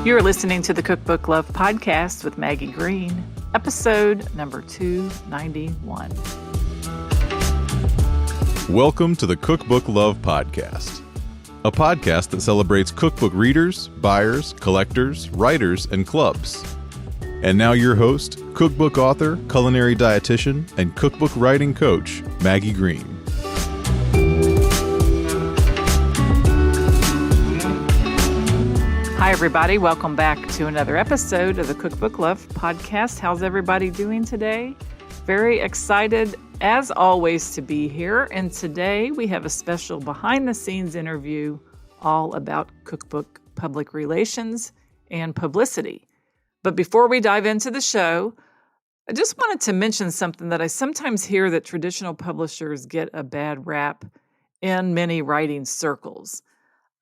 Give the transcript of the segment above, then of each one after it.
You're listening to the Cookbook Love Podcast with Maggie Green, episode number 291. Welcome to the Cookbook Love Podcast, a podcast that celebrates cookbook readers, buyers, collectors, writers, and clubs. And now your host, cookbook author, culinary dietitian, and cookbook writing coach, Maggie Green. Hi, everybody. Welcome back to another episode of the Cookbook Love Podcast. How's everybody doing today? Very excited, as always, to be here. And today we have a special behind-the-scenes interview all about cookbook public relations and publicity. But before we dive into the show, I just wanted to mention something that I sometimes hear that traditional publishers get a bad rap in many writing circles.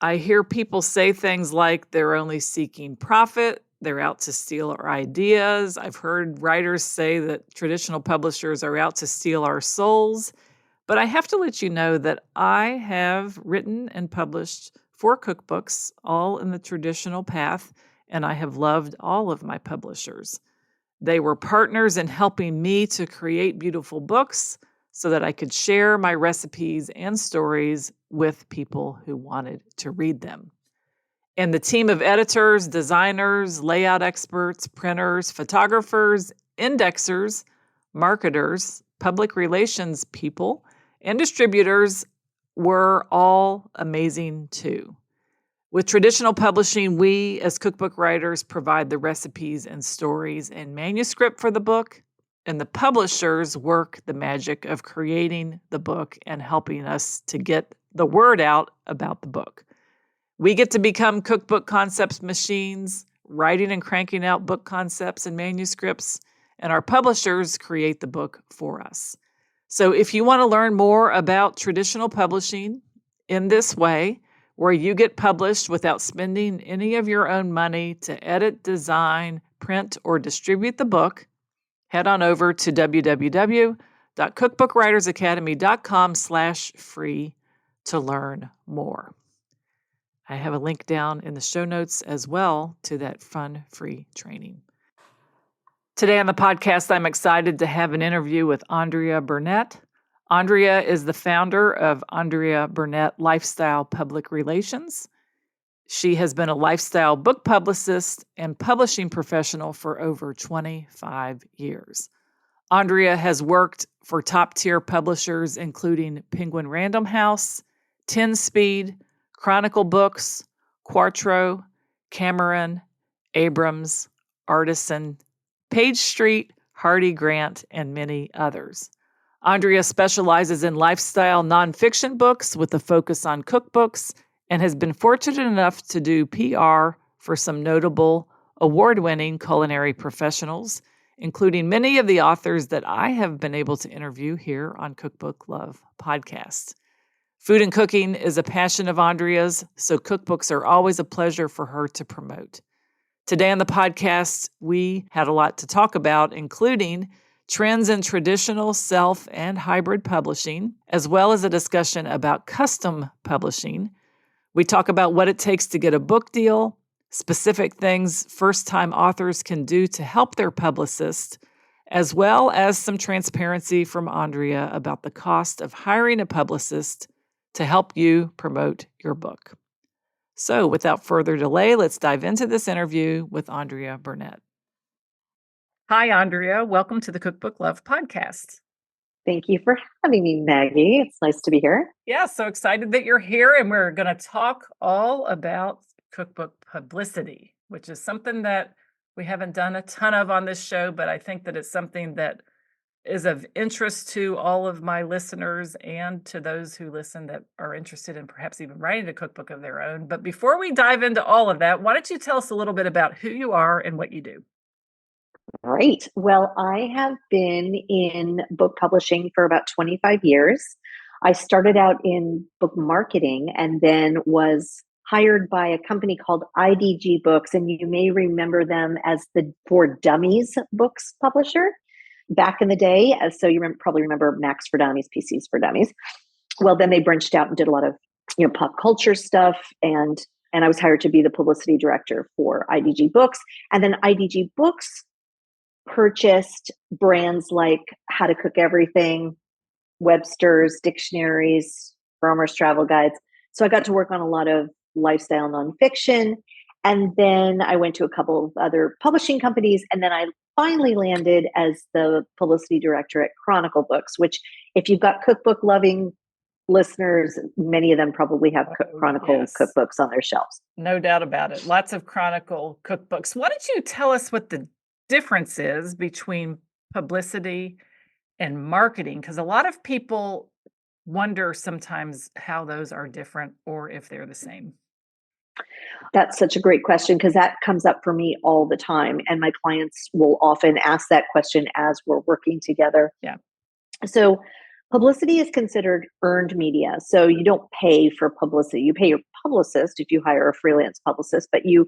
I hear people say things like they're only seeking profit, they're out to steal our ideas. I've heard writers say that traditional publishers are out to steal our souls. But I have to let you know that I have written and published 4 cookbooks, all in the traditional path, and I have loved all of my publishers. They were partners in helping me to create beautiful books so that I could share my recipes and stories with people who wanted to read them. And the team of editors, designers, layout experts, printers, photographers, indexers, marketers, public relations people, and distributors were all amazing too. With traditional publishing, we as cookbook writers provide the recipes and stories and manuscript for the book, and the publishers work the magic of creating the book and helping us to get the word out about the book. We get to become cookbook concepts machines, writing and cranking out book concepts and manuscripts, and our publishers create the book for us. So if you want to learn more about traditional publishing in this way, where you get published without spending any of your own money to edit, design, print, or distribute the book, head on over to www.cookbookwritersacademy.com/free to learn more. I have a link down in the show notes as well to that fun, free training. Today on the podcast, I'm excited to have an interview with Andrea Burnett. Andrea is the founder of Andrea Burnett Lifestyle Public Relations. She has been a lifestyle book publicist and publishing professional for over 25 years. Andrea has worked for top-tier publishers including Penguin Random House, 10 Speed, Chronicle Books, Quarto, Cameron, Abrams, Artisan, Page Street, Hardie Grant, and many others. Andrea specializes in lifestyle nonfiction books with a focus on cookbooks and has been fortunate enough to do PR for some notable award-winning culinary professionals, including many of the authors that I have been able to interview here on Cookbook Love Podcast. Food and cooking is a passion of Andrea's, so cookbooks are always a pleasure for her to promote. Today on the podcast, we had a lot to talk about, including trends in traditional self and hybrid publishing, as well as a discussion about custom publishing. We talk about what it takes to get a book deal, specific things first-time authors can do to help their publicist, as well as some transparency from Andrea about the cost of hiring a publicist to help you promote your book. So without further delay, let's dive into this interview with Andrea Burnett. Hi, Andrea. Welcome to the Cookbook Love Podcast. Thank you for having me, Maggie. It's nice to be here. Yeah, so excited that you're here, and we're going to talk all about cookbook publicity, which is something that we haven't done a ton of on this show, but I think that it's something that is of interest to all of my listeners and to those who listen that are interested in perhaps even writing a cookbook of their own. But before we dive into all of that, why don't you tell us a little bit about who you are and what you do? Great. Well, I have been in book publishing for about 25 years. I started out in book marketing and then was hired by a company called IDG Books, and you may remember them as the For Dummies books publisher back in the day. So you probably remember Macs for Dummies, PCs for Dummies. Well, then they branched out and did a lot of pop culture stuff, and And I was hired to be the publicity director for IDG Books. And then IDG Books purchased brands like How to Cook Everything, Webster's Dictionaries, Farmer's Travel Guides. So I got to work on a lot of lifestyle nonfiction. And then I went to a couple of other publishing companies. And then I finally landed as the publicity director at Chronicle Books, which if you've got cookbook loving listeners, many of them probably have Chronicle cookbooks on their shelves. No doubt about it. Lots of Chronicle cookbooks. Why don't you tell us what the difference is between publicity and marketing? Because a lot of people wonder sometimes how those are different or if they're the same. That's such a great question because that comes up for me all the time. And my clients will often ask that question as we're working together. Yeah. So publicity is considered earned media. So you don't pay for publicity. You pay your publicist if you hire a freelance publicist, but you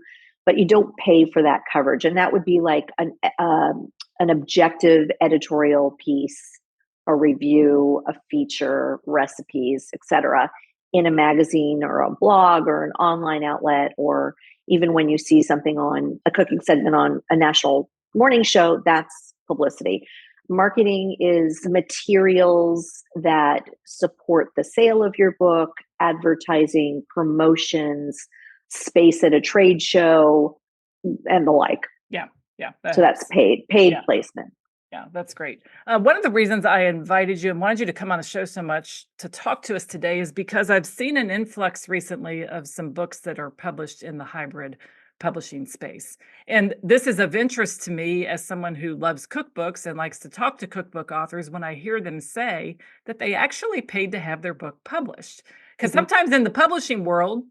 don't pay for that coverage. And that would be like an objective editorial piece, a review, a feature, recipes, etc., in a magazine or a blog or an online outlet, or even when you see something on a cooking segment on a national morning show, that's publicity. Marketing is materials that support the sale of your book, advertising, promotions, space at a trade show, and the like. Yeah. So that's paid placement. Yeah, that's great. One of the reasons I invited you and wanted you to come on the show so much to talk to us today is because I've seen an influx recently of some books that are published in the hybrid publishing space. And this is of interest to me as someone who loves cookbooks and likes to talk to cookbook authors when I hear them say that they actually paid to have their book published. Because sometimes in the publishing world,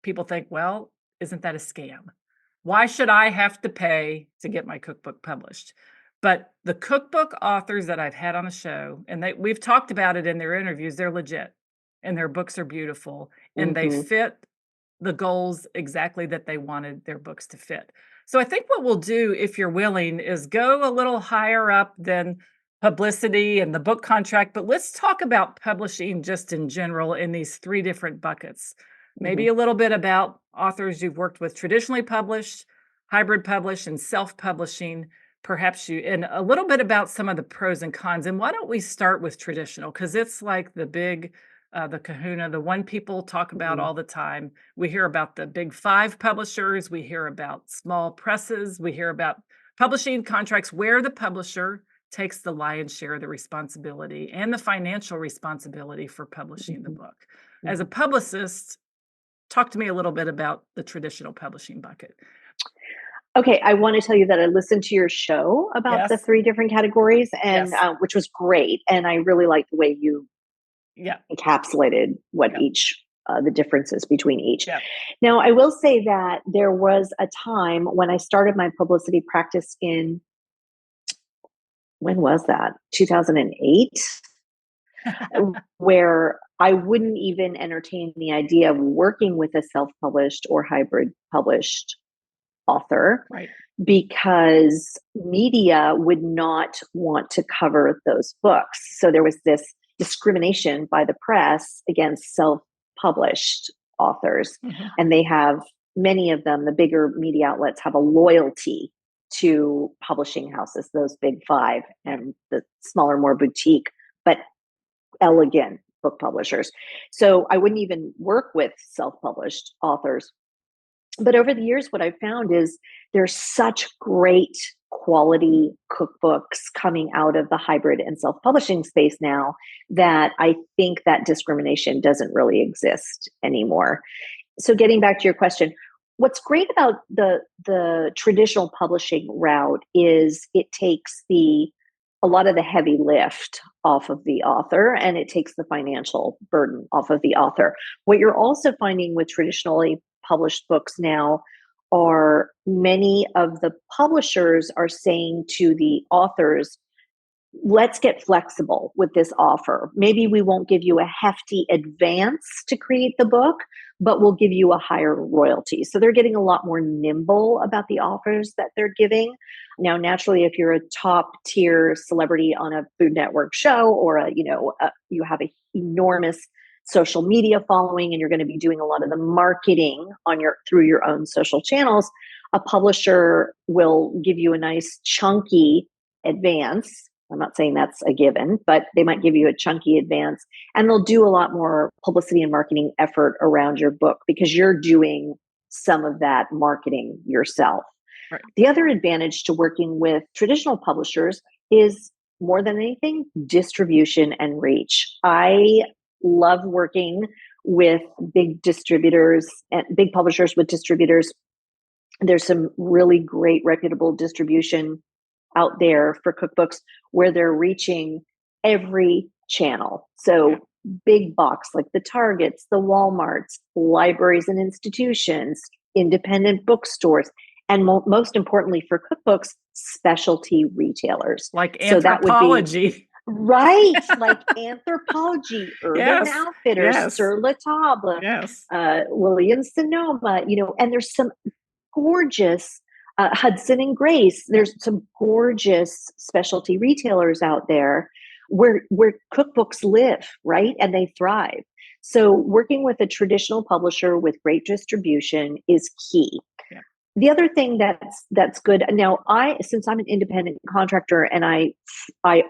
people think, well, isn't that a scam? Why should I have to pay to get my cookbook published? But the cookbook authors that I've had on the show, and we've talked about it in their interviews, they're legit and their books are beautiful and they fit the goals exactly that they wanted their books to fit. So I think what we'll do, if you're willing, is go a little higher up than publicity and the book contract, but let's talk about publishing just in general in these three different buckets. Maybe a little bit about authors you've worked with traditionally published, hybrid published, and self-publishing. Perhaps and a little bit about some of the pros and cons. And why don't we start with traditional? Because it's like the big, the kahuna, the one people talk about all the time. We hear about the big five publishers. We hear about small presses. We hear about publishing contracts where the publisher takes the lion's share of the responsibility and the financial responsibility for publishing the book. As a publicist, talk to me a little bit about the traditional publishing bucket. Okay, I want to tell you that I listened to your show about the three different categories, and which was great. And I really liked the way you encapsulated what each, the differences between each. Yeah. Now, I will say that there was a time when I started my publicity practice in, when was that? 2008, where I wouldn't even entertain the idea of working with a self-published or hybrid published author, because media would not want to cover those books. So there was this discrimination by the press against self-published authors. And they have, many of them, the bigger media outlets have a loyalty to publishing houses, those big five, and the smaller, more boutique, but elegant book publishers. So I wouldn't even work with self-published authors. But over the years, what I've found is there's such great quality cookbooks coming out of the hybrid and self-publishing space now that I think that discrimination doesn't really exist anymore. So getting back to your question, what's great about the traditional publishing route is it takes a lot of the heavy lift off of the author, and it takes the financial burden off of the author. What you're also finding with traditionally published books now are many of the publishers are saying to the authors, let's get flexible with this offer. Maybe we won't give you a hefty advance to create the book, but we'll give you a higher royalty. So they're getting a lot more nimble about the offers that they're giving. Now, naturally, if you're a top tier celebrity on a Food Network show or you have an enormous social media following and you're going to be doing a lot of the marketing on through your own social channels, a publisher will give you a nice chunky advance. I'm not saying that's a given, but they might give you a chunky advance, and they'll do a lot more publicity and marketing effort around your book because you're doing some of that marketing yourself. Right. The other advantage to working with traditional publishers is, more than anything, distribution and reach. I love working with big distributors and big publishers with distributors. There's some really great reputable distribution out there for cookbooks where they're reaching every channel. So big box like the Targets, the Walmarts, libraries and institutions, independent bookstores, and most importantly for cookbooks, specialty retailers. Like So that would Anthropology. be right, like Anthropology, Urban Outfitters, Sur La Table, Williams Sonoma, and there's some gorgeous Hudson and Grace. There's some gorgeous specialty retailers out there where cookbooks live, right? And they thrive. So working with a traditional publisher with great distribution is key. Yeah. The other thing that's good now, since I'm an independent contractor and I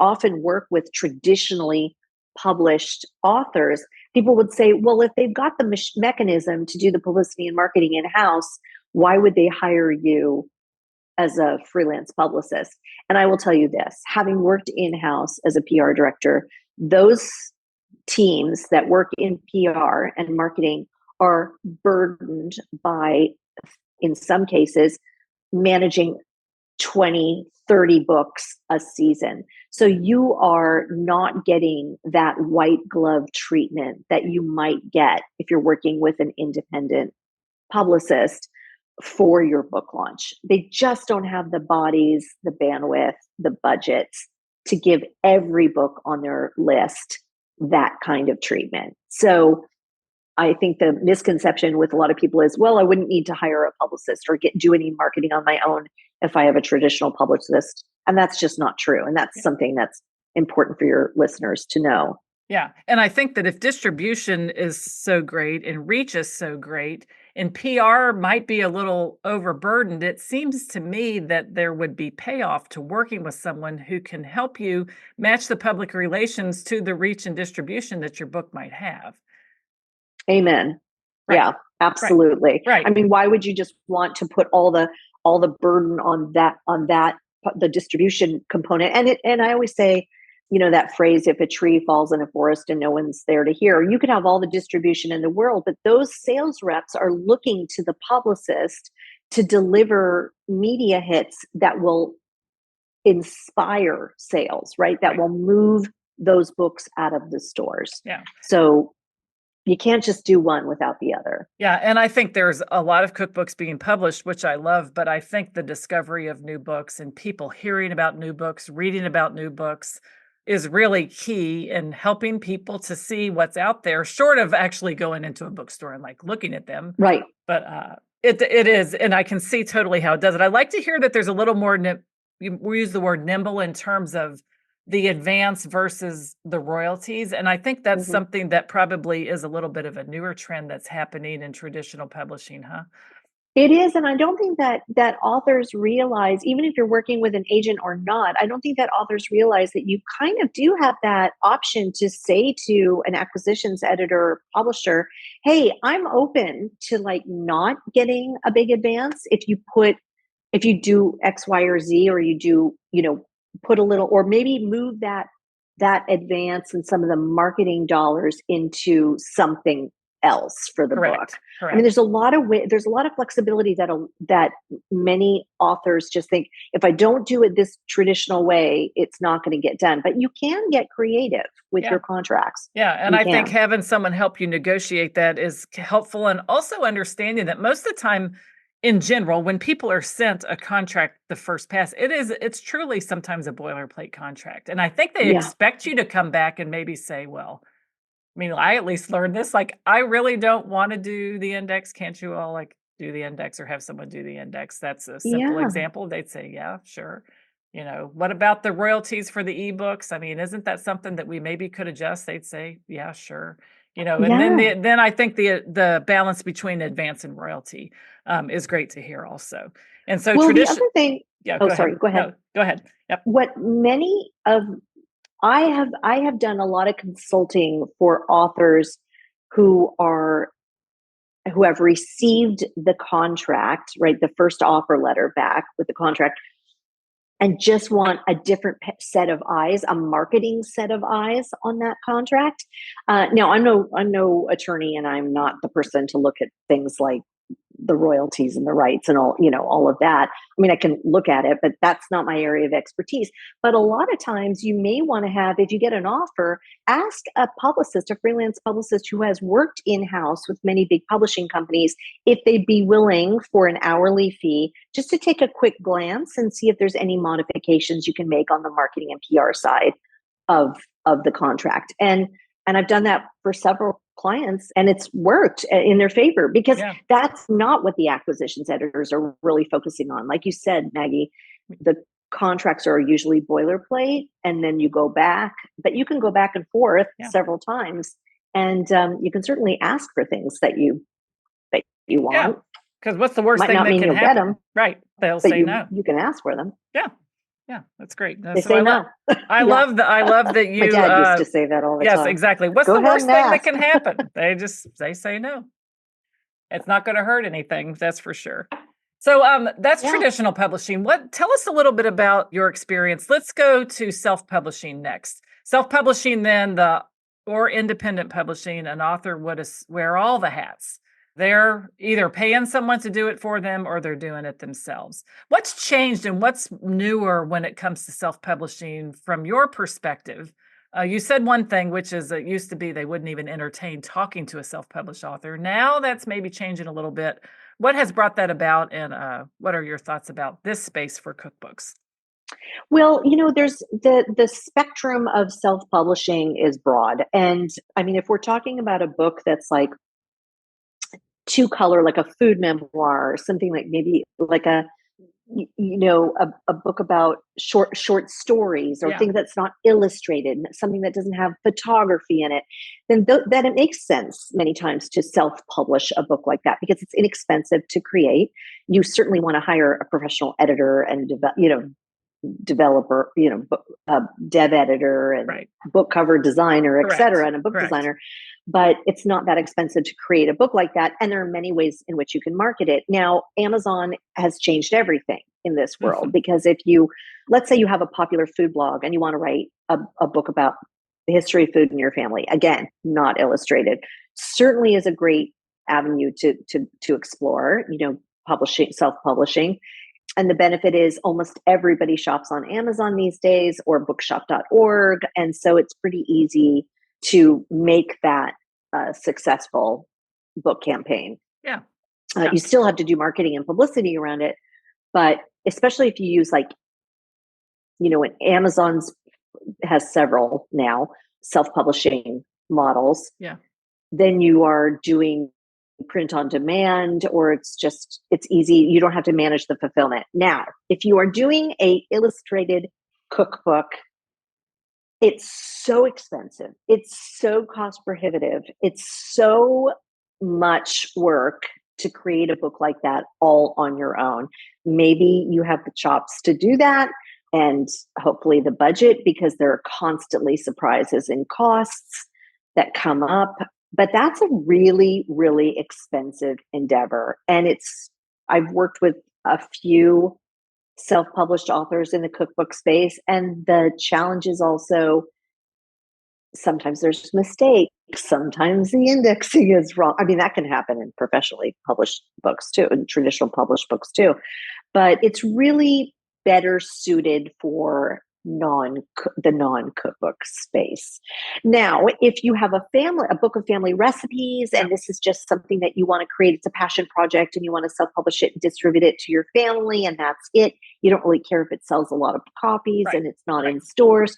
often work with traditionally published authors, people would say, well, if they've got the mechanism to do the publicity and marketing in-house, why would they hire you as a freelance publicist? And I will tell you this, having worked in-house as a PR director, those teams that work in PR and marketing are burdened by, in some cases, managing 20, 30 books a season. So you are not getting that white glove treatment that you might get if you're working with an independent publicist for your book launch. They just don't have the bodies, the bandwidth, the budgets to give every book on their list that kind of treatment. So I think the misconception with a lot of people is, well, I wouldn't need to hire a publicist or do any marketing on my own if I have a traditional publicist. And that's just not true. And that's something that's important for your listeners to know. Yeah. And I think that if distribution is so great and reach is so great and PR might be a little overburdened, it seems to me that there would be payoff to working with someone who can help you match the public relations to the reach and distribution that your book might have. Amen. Right. Yeah, absolutely. Right. I mean, why would you just want to put all the burden on that, the distribution component? And I always say, that phrase, if a tree falls in a forest and no one's there to hear, you could have all the distribution in the world, but those sales reps are looking to the publicist to deliver media hits that will inspire sales, right? That will move those books out of the stores. Yeah. So you can't just do one without the other. Yeah. And I think there's a lot of cookbooks being published, which I love, but I think the discovery of new books and people hearing about new books, reading about new books is really key in helping people to see what's out there, short of actually going into a bookstore and like looking at them. Right. But it is, and I can see totally how it does it. I like to hear that there's a little more, we use the word nimble in terms of the advance versus the royalties. And I think that's something that probably is a little bit of a newer trend that's happening in traditional publishing, huh? It is. And I don't think that authors realize, even if you're working with an agent or not, I don't think that authors realize that you kind of do have that option to say to an acquisitions editor or publisher, hey, I'm open to like not getting a big advance if you do X, Y, or Z, or you do, put a little, or maybe move that advance and some of the marketing dollars into something else for the book. Correct. I mean, there's a lot of flexibility that many authors just think, if I don't do it this traditional way, it's not going to get done. But you can get creative with your contracts. Yeah. And I think having someone help you negotiate that is helpful. And also understanding that most of the time, in general, when people are sent a contract the first pass, it's truly sometimes a boilerplate contract. And I think they expect you to come back and maybe say, well, I mean, I at least learned this, like, I really don't want to do the index. Can't you all like do the index or have someone do the index? That's a simple example. They'd say, yeah, sure. What about the royalties for the ebooks? I mean, isn't that something that we maybe could adjust? They'd say, yeah, sure. And then I think the balance between advance and royalty is great to hear also. And so the other thing, yeah, go ahead. No, go ahead. Yep. I have done a lot of consulting for authors who have received the contract, right? The first offer letter back with the contract, and just want a different set of eyes, a marketing set of eyes on that contract. Now, I'm no attorney, and I'm not the person to look at things like the royalties and the rights and all of that. I mean, I can look at it, but that's not my area of expertise. But a lot of times you may want to have, if you get an offer, ask a publicist, a freelance publicist who has worked in-house with many big publishing companies, if they'd be willing for an hourly fee just to take a quick glance and see if there's any modifications you can make on the marketing and PR side of the contract. And I've done that for several clients, and it's worked in their favor, because that's not what the acquisitions editors are really focusing on. Like you said, Maggie, the contracts are usually boilerplate, and then you go back, but you can go back and forth several times, and you can certainly ask for things that you want. Because what's the worst Might thing not that mean can you'll happen? get them, Right. They'll but say no. You can ask for them. Yeah, that's great. They say no. I love that you. My dad used to say that all the time. Yes, exactly. What's the worst thing that can happen? They say no. It's not going to hurt anything. That's for sure. So that's traditional publishing. Tell us a little bit about your experience. Let's go to self-publishing next. Self-publishing, then or independent publishing. An author would wear all the hats. They're either paying someone to do it for them, or they're doing it themselves. What's changed and what's newer when it comes to self-publishing from your perspective? You said one thing, which is it used to be they wouldn't even entertain talking to a self-published author. Now that's maybe changing a little bit. What has brought that about, and what are your thoughts about this space for cookbooks? Well, there's the spectrum of self-publishing is broad. And I mean, if we're talking about a book that's like two color, like a food memoir, or something like maybe like a book about short stories, or things that's not illustrated, something that doesn't have photography in it, then that it makes sense many times to self-publish a book like that, because it's inexpensive to create. You certainly want to hire a professional editor and developer, dev editor and book cover designer, et cetera, and a book designer. But it's not that expensive to create a book like that. And there are many ways in which you can market it. Now, Amazon has changed everything in this world, because let's say you have a popular food blog and you want to write a book about the history of food in your family, again, not illustrated, certainly is a great avenue to explore, publishing, self-publishing. And the benefit is almost everybody shops on Amazon these days, or bookshop.org. And so it's pretty easy to make that a successful book campaign. You still have to do marketing and publicity around it, but especially if you use when Amazon's has several now self-publishing models, then you are doing print on demand, or it's easy. You don't have to manage the fulfillment. Now, if you are doing a illustrated cookbook, it's so expensive. It's so cost prohibitive. It's so much work to create a book like that all on your own. Maybe you have the chops to do that, and hopefully the budget, because there are constantly surprises and costs that come up. But that's a really, really expensive endeavor. And I've worked with a few self-published authors in the cookbook space, and the challenge is also sometimes there's mistakes, sometimes the indexing is wrong. I mean, that can happen in professionally published books too, in traditional published books too, but it's really better suited for the non-cookbook space. Now, if you have a book of family recipes, and this is just something that you want to create, it's a passion project, and you want to self-publish it and distribute it to your family, and that's it. You don't really care if it sells a lot of copies and it's not in stores.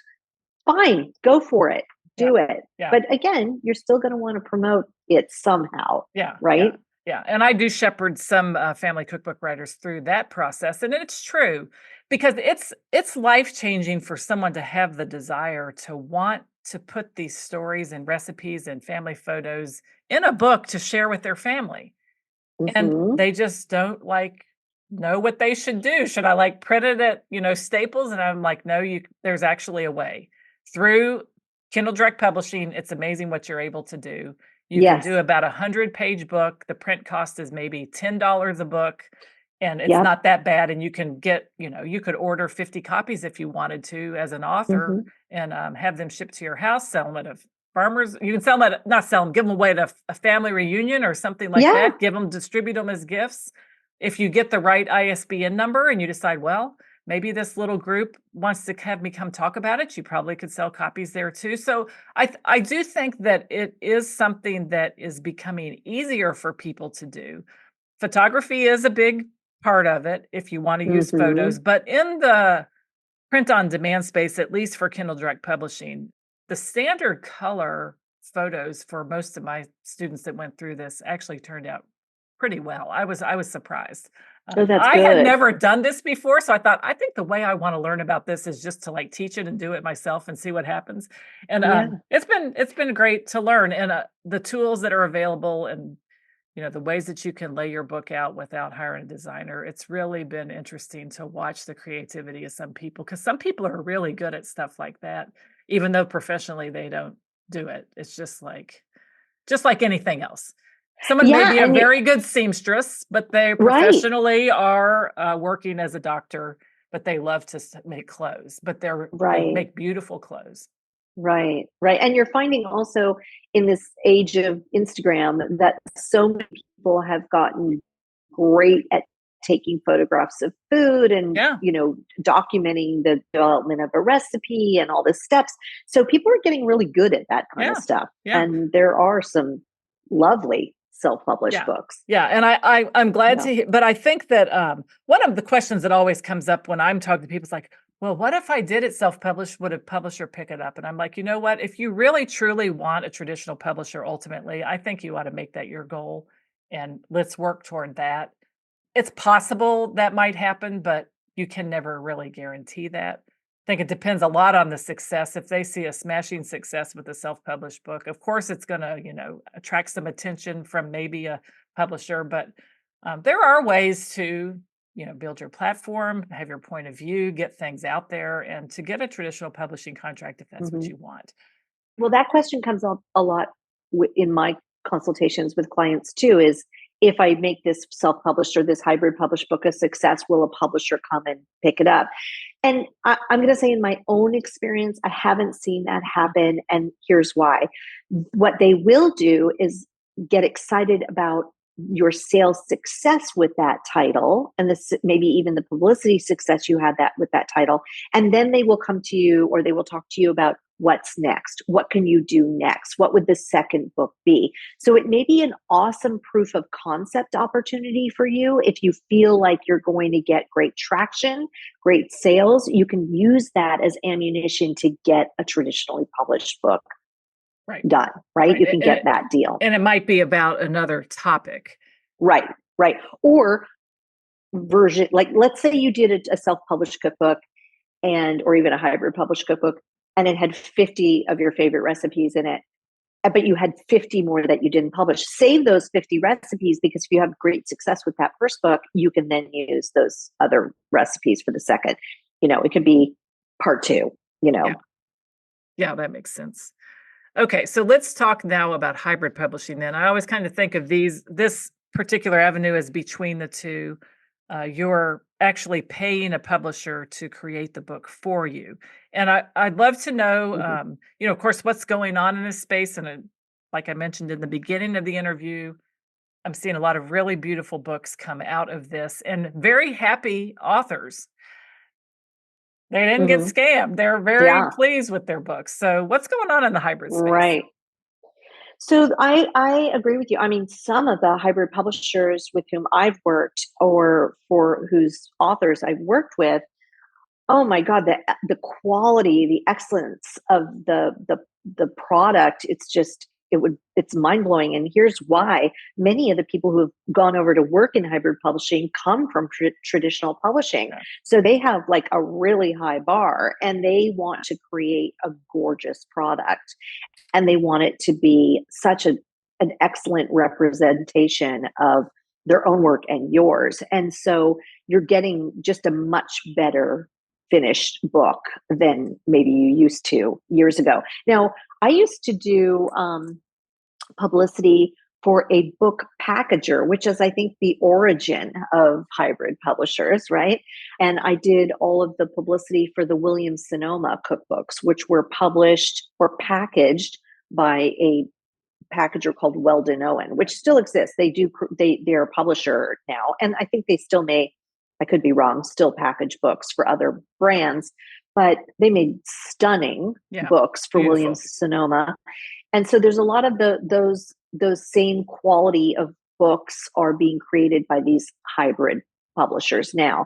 Fine, go for it. Do it. But again, you're still going to want to promote it somehow. Right? Yeah. And I do shepherd some family cookbook writers through that process. And it's true, because it's life-changing for someone to have the desire to want to put these stories and recipes and family photos in a book to share with their family. And Mhm. they just don't know what they should do. Should I print it at, Staples? And I'm like, no, there's actually a way. Through Kindle Direct Publishing, it's amazing what you're able to do. You can do Yes. about 100-page book. The print cost is maybe $10 a book, and it's Yep. not that bad. And you can get, you could order 50 copies if you wanted to as an author, Mhm. and have them shipped to your house, sell them at a farmers. You can sell them not sell them, give them away at a family reunion or something like Yeah. that. Distribute them as gifts. If you get the right ISBN number and you decide, well, maybe this little group wants to have me come talk about it, you probably could sell copies there too. So I do think that it is something that is becoming easier for people to do. Photography is a big part of it if you want to use photos, Mhm. but in the print on demand space, at least for Kindle Direct Publishing, the standard color photos for most of my students that went through this actually turned out pretty well. I was surprised. Oh, that's I had good. never done this before, so I think the way I want to learn about this is just to teach it and do it myself and see what happens. And Yeah. it's been great to learn, and the tools that are available, and the ways that you can lay your book out without hiring a designer. It's really been interesting to watch the creativity of some people, because some people are really good at stuff like that, even though professionally they don't do it. It's just like anything else. Someone may Yeah, be a and very good seamstress, but they right. professionally are working as a doctor, but they love to make clothes, but they Right. make beautiful clothes. Right, right. And you're finding also in this age of Instagram that so many people have gotten great at taking photographs of food and, Yeah, documenting the development of a recipe and all the steps. So people are getting really good at that kind of yeah, stuff. yeah. And there are some lovely self-published Yeah. books. Yeah, and I'm glad Yeah. to hear, but I think that, one of the questions that always comes up when I'm talking to people is like, "Well, what if I did it self-published? Would a publisher pick it up?" And I'm like, "You know what? If you really truly want a traditional publisher ultimately, I think you ought to make that your goal, and let's work toward that." It's possible that might happen, but you can never really guarantee that. I think it depends a lot on the success. If they see a smashing success with a self-published book, of course it's gonna, attract some attention from maybe a publisher, but there are ways to, build your platform, have your point of view, get things out there, and to get a traditional publishing contract if that's what Mhm. you want. Well, that question comes up a lot in my consultations with clients too, is if I make this self-published or this hybrid published book a success, will a publisher come and pick it up? And I'm going to say in my own experience, I haven't seen that happen. And here's why. What they will do is get excited about your sales success with that title, and this maybe even the publicity success you had that with that title, and then they will come to you or they will talk to you about what's next, what can you do next, what would the second book be. So it may be an awesome proof of concept opportunity for you. If you feel like you're going to get great traction, great sales, you can use that as ammunition to get a traditionally published book Right. done, right? Right. You can get that deal. And it might be about another topic. Right, right. Or version, like let's say you did a self-published cookbook or even a hybrid published cookbook, and it had 50 of your favorite recipes in it, but you had 50 more that you didn't publish. Save those 50 recipes, because if you have great success with that first book, you can then use those other recipes for the second. It could be part two. Yeah. Yeah, that makes sense. Okay, so let's talk now about hybrid publishing then. I always kind of think of this particular avenue as between the two. You're actually paying a publisher to create the book for you. And I'd love to know, Mhm. of course, what's going on in this space. And like I mentioned in the beginning of the interview, I'm seeing a lot of really beautiful books come out of this, and very happy authors. They didn't get Mhm. scammed. They're very Yeah, pleased with their books. So what's going on in the hybrid space? right. So I agree with you. I mean, some of the hybrid publishers with whom I've worked or for whose authors I've worked with, oh my God, the quality, the excellence of the product, it's just it's mind-blowing. And here's why. Many of the people who have gone over to work in hybrid publishing come from traditional publishing. Yeah. So they have like a really high bar, and they want to create a gorgeous product, and they want it to be such an excellent representation of their own work and yours. And so you're getting just a much better finished book than maybe you used to years ago. Now, I used to do publicity for a book packager, which is, I think, the origin of hybrid publishers, right? And I did all of the publicity for the Williams-Sonoma cookbooks, which were published or packaged by a packager called Weldon Owen, which still exists. They're a publisher now, and I think they still may, I could be wrong, still package books for other brands, but they made stunning books for Beautiful. Williams-Sonoma. And so there's a lot of those same quality of books are being created by these hybrid publishers now.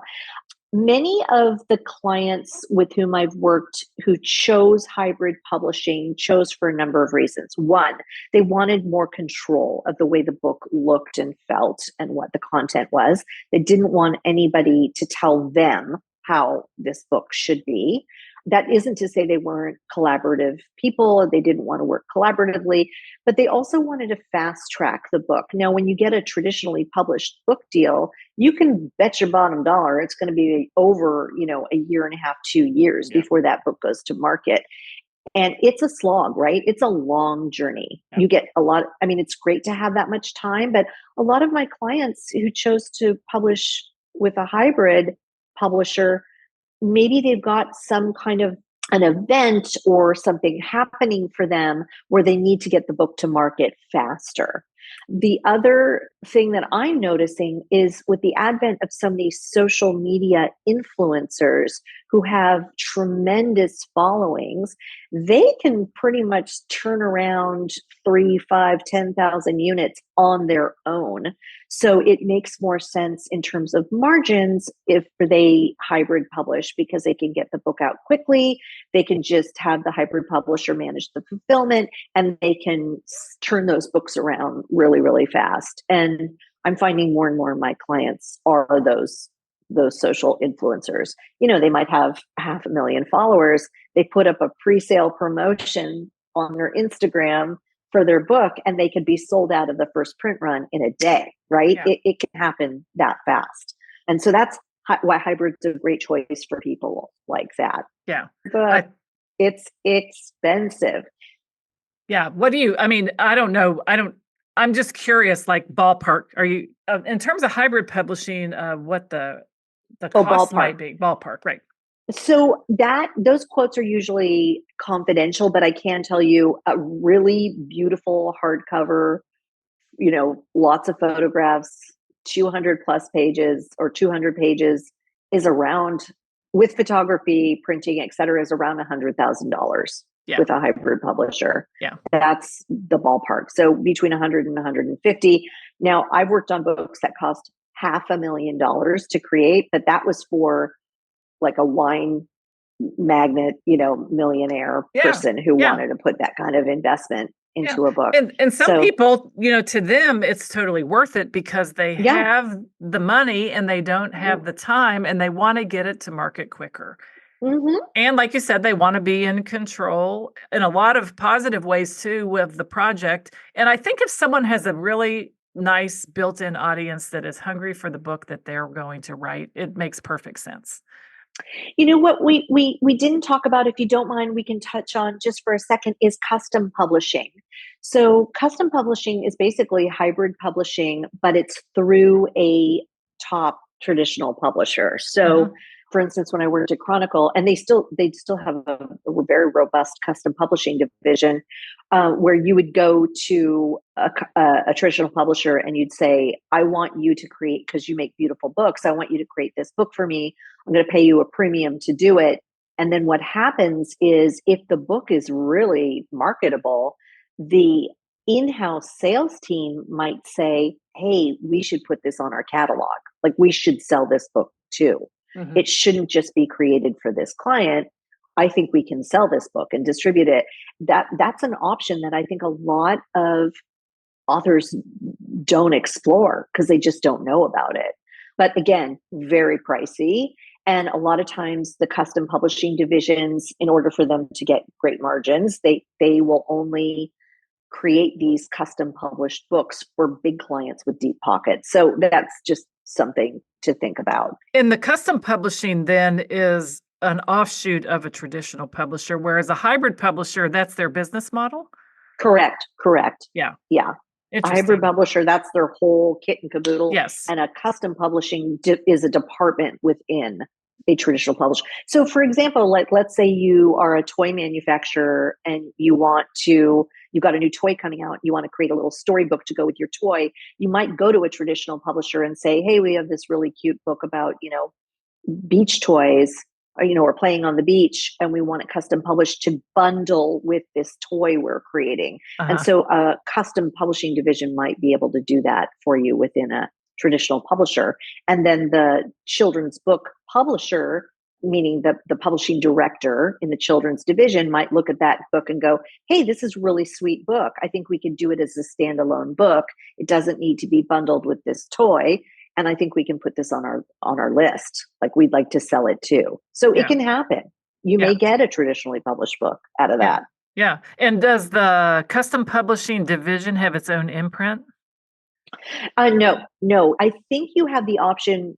Many of the clients with whom I've worked who chose hybrid publishing chose for a number of reasons. One, they wanted more control of the way the book looked and felt and what the content was. They didn't want anybody to tell them how this book should be. That isn't to say they weren't collaborative people. They didn't want to work collaboratively, but they also wanted to fast track the book. Now, when you get a traditionally published book deal, you can bet your bottom dollar it's going to be over, a year and a half, 2 years before that book goes to market. And it's a slog, right? It's a long journey. You get a lot. It's great to have that much time, but a lot of my clients who chose to publish with a hybrid publisher, maybe they've got some kind of an event or something happening for them where they need to get the book to market faster. The other thing that I'm noticing is with the advent of so many social media influencers who have tremendous followings, they can pretty much turn around 3, 5, 10,000 units on their own. So it makes more sense in terms of margins if they hybrid publish, because they can get the book out quickly. They can just have the hybrid publisher manage the fulfillment, and they can turn those books around really, really fast. And I'm finding more and more of my clients are those social influencers. They might have 500,000 followers. They put up a pre-sale promotion on their Instagram for their book, and they could be sold out of the first print run in a day, right? Yeah. It can happen that fast. And so that's why hybrid's a great choice for people like that. Yeah. But it's expensive. Yeah. What do you, I don't know. I'm just curious, like ballpark. Are you, in terms of hybrid publishing, what the cost might be? Ballpark, right. So those quotes are usually confidential, but I can tell you a really beautiful hardcover, lots of photographs, 200 plus pages or 200 pages is around, with photography, printing, et cetera, is around $100,000 with a hybrid publisher. Yeah. That's the ballpark. So between 100 and 150. Now, I've worked on books that cost $500,000 to create, but that was for like a wine magnate, millionaire person who wanted to put that kind of investment into a book. And some people, to them, it's totally worth it because they have the money and they don't have the time and they want to get it to market quicker. Mm-hmm. And like you said, they want to be in control in a lot of positive ways too with the project. And I think if someone has a really nice built-in audience that is hungry for the book that they're going to write, it makes perfect sense. What we didn't talk about, if you don't mind, we can touch on just for a second, is custom publishing. So custom publishing is basically hybrid publishing, but it's through a top traditional publisher. So for instance, when I worked at Chronicle, and they still have a very robust custom publishing division, where you would go to a traditional publisher and you'd say, I want you to create, because you make beautiful books, I want you to create this book for me. I'm going to pay you a premium to do it. And then what happens is, if the book is really marketable, the in-house sales team might say, hey, we should put this on our catalog. Like, we should sell this book too. Mm-hmm. It shouldn't just be created for this client. I think we can sell this book and distribute it. That's an option that I think a lot of authors don't explore because they just don't know about it. But again, very pricey. And a lot of times the custom publishing divisions, in order for them to get great margins, they will only create these custom published books for big clients with deep pockets. So that's just something to think about. And the custom publishing then is an offshoot of a traditional publisher, whereas a hybrid publisher, that's their business model? Correct. Yeah. Yeah. A hybrid publisher, that's their whole kit and caboodle. Yes. And a custom publishing is a department within a traditional publisher. So for example, like let's say you are a toy manufacturer and you've got a new toy coming out, you want to create a little storybook to go with your toy. You might go to a traditional publisher and say, hey, we have this really cute book about, beach toys, or playing on the beach, and we want it custom published to bundle with this toy we're creating. And so a custom publishing division might be able to do that for you within a traditional publisher. And then the children's book publisher, meaning the publishing director in the children's division, might look at that book and go, hey, this is a really sweet book. I think we could do it as a standalone book. It doesn't need to be bundled with this toy. And I think we can put this on our list. Like, we'd like to sell it too. So it can happen. You may get a traditionally published book out of that. Yeah. And does the custom publishing division have its own imprint? No. I think you have the option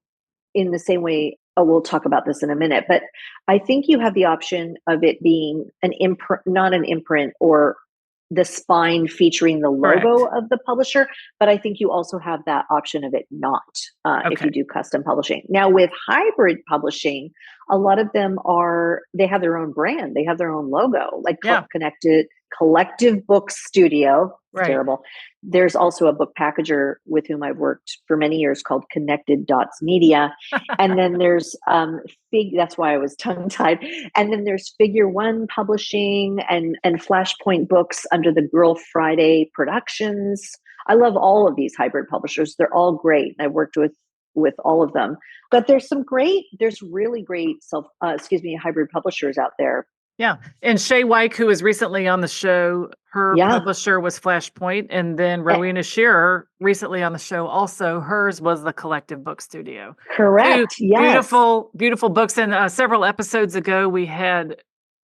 in the same way. Oh, we'll talk about this in a minute, but I think you have the option of it being an imprint, not an imprint, or the spine featuring the logo of the publisher. But I think you also have that option of it not, if you do custom publishing. Now with hybrid publishing, a lot of them they have their own brand. They have their own logo, like Connected Collective Books Studio. It's terrible. There's also a book packager with whom I've worked for many years called Connected Dots Media. And then there's that's why I was tongue tied. And then there's Figure One Publishing and Flashpoint Books under the Girl Friday Productions. I love all of these hybrid publishers. They're all great. I've worked with all of them. But there's really great hybrid publishers out there. Yeah. And Shay Wyke, who was recently on the show, her publisher was Flashpoint. And then Rowena Shearer, recently on the show, also hers was the Collective Book Studio. Correct. Beautiful, beautiful books. And several episodes ago, we had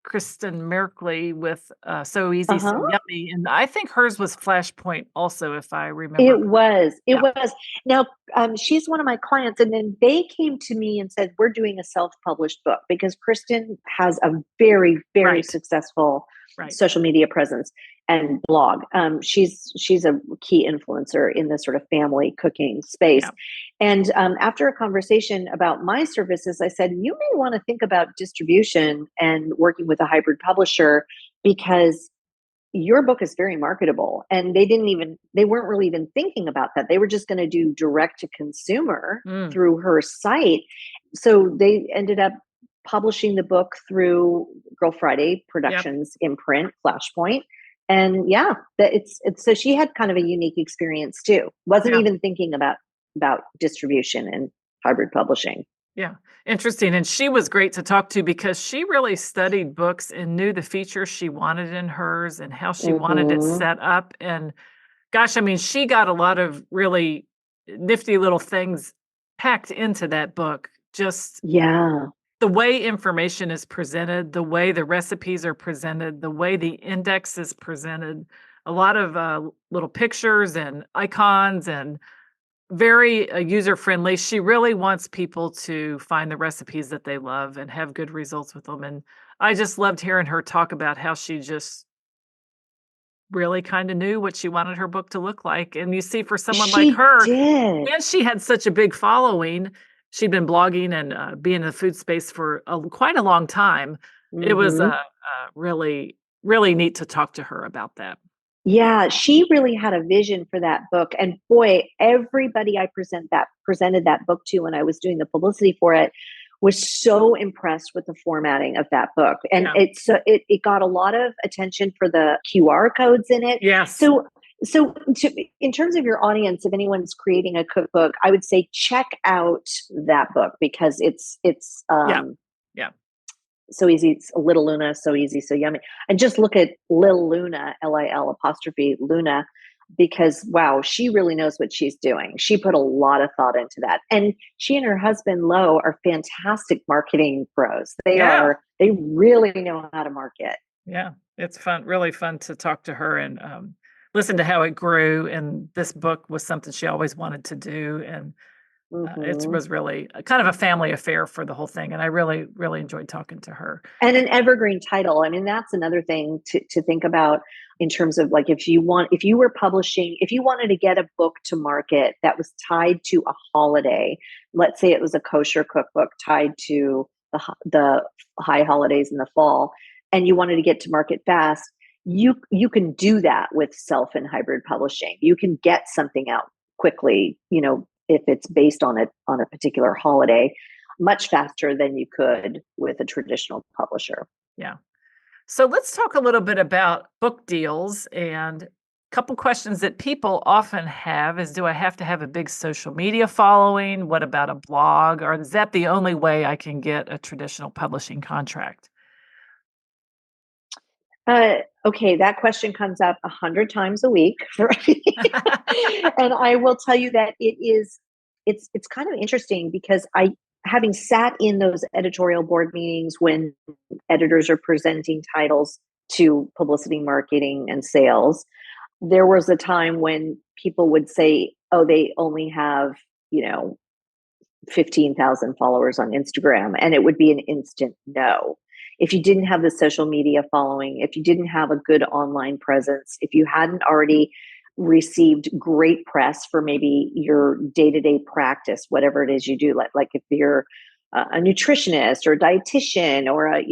Kristen Merkley with So Easy, So Yummy. And I think hers was Flashpoint also, if I remember. It was. Now, she's one of my clients. And then they came to me and said, we're doing a self-published book, because Kristen has a very, very successful social media presence and blog. She's a key influencer in the sort of family cooking space. Yeah. And after a conversation about my services, I said, you may want to think about distribution and working with a hybrid publisher, because your book is very marketable. And they weren't really even thinking about that. They were just going to do direct to consumer through her site. So they ended up publishing the book through Girl Friday Productions imprint, Flashpoint. And so she had kind of a unique experience too. Wasn't even thinking about distribution and hybrid publishing. Yeah. Interesting. And she was great to talk to, because she really studied books and knew the features she wanted in hers and how she wanted it set up. And gosh, I mean, she got a lot of really nifty little things packed into that book. Just the way information is presented, the way the recipes are presented, the way the index is presented, a lot of little pictures and icons, and very user-friendly. She really wants people to find the recipes that they love and have good results with them. And I just loved hearing her talk about how she just really kind of knew what she wanted her book to look like. And you see, for someone like her, and she had such a big following, she'd been blogging and being in the food space for quite a long time. It was really, really neat to talk to her about that. Yeah, she really had a vision for that book. And boy, everybody I presented that book to when I was doing the publicity for it was so impressed with the formatting of that book. And it got a lot of attention for the QR codes in it. Yes. So in terms of your audience, if anyone's creating a cookbook, I would say check out that book, because it's so easy. It's Little Luna, so easy, so yummy. And just look at Lil Luna, Lil apostrophe Luna, because wow, she really knows what she's doing. She put a lot of thought into that. And she and her husband Lo are fantastic marketing pros. They really know how to market. Yeah, it's fun, really fun to talk to her and listen to how it grew. And this book was something she always wanted to do. And it was really kind of a family affair for the whole thing. And I really, really enjoyed talking to her. And an evergreen title. I mean, that's another thing to think about in terms of like, if you wanted to get a book to market that was tied to a holiday, let's say it was a kosher cookbook tied to the high holidays in the fall, and you wanted to get to market fast, you can do that with self and hybrid publishing. You can get something out quickly, if it's based on a particular holiday, much faster than you could with a traditional publisher. Yeah. So let's talk a little bit about book deals. And a couple questions that people often have is, do I have to have a big social media following? What about a blog? Or is that the only way I can get a traditional publishing contract? Okay, that question comes up 100 times a week, right? And I will tell you that it's kind of interesting because having sat in those editorial board meetings when editors are presenting titles to publicity, marketing, and sales, there was a time when people would say, oh, they only have, 15,000 followers on Instagram, and it would be an instant no. If you didn't have the social media following, if you didn't have a good online presence, if you hadn't already received great press for maybe your day-to-day practice, whatever it is you do, like if you're a nutritionist or a dietitian or a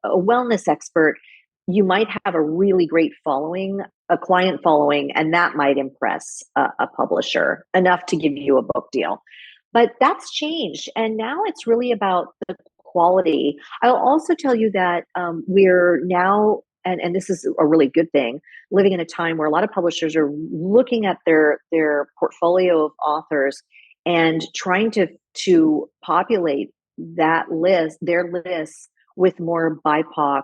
wellness expert, you might have a really great following, a client following, and that might impress a publisher enough to give you a book deal. But that's changed, and now it's really about the quality. I'll also tell you that we're now, and this is a really good thing, living in a time where a lot of publishers are looking at their portfolio of authors and trying to populate their lists with more BIPOC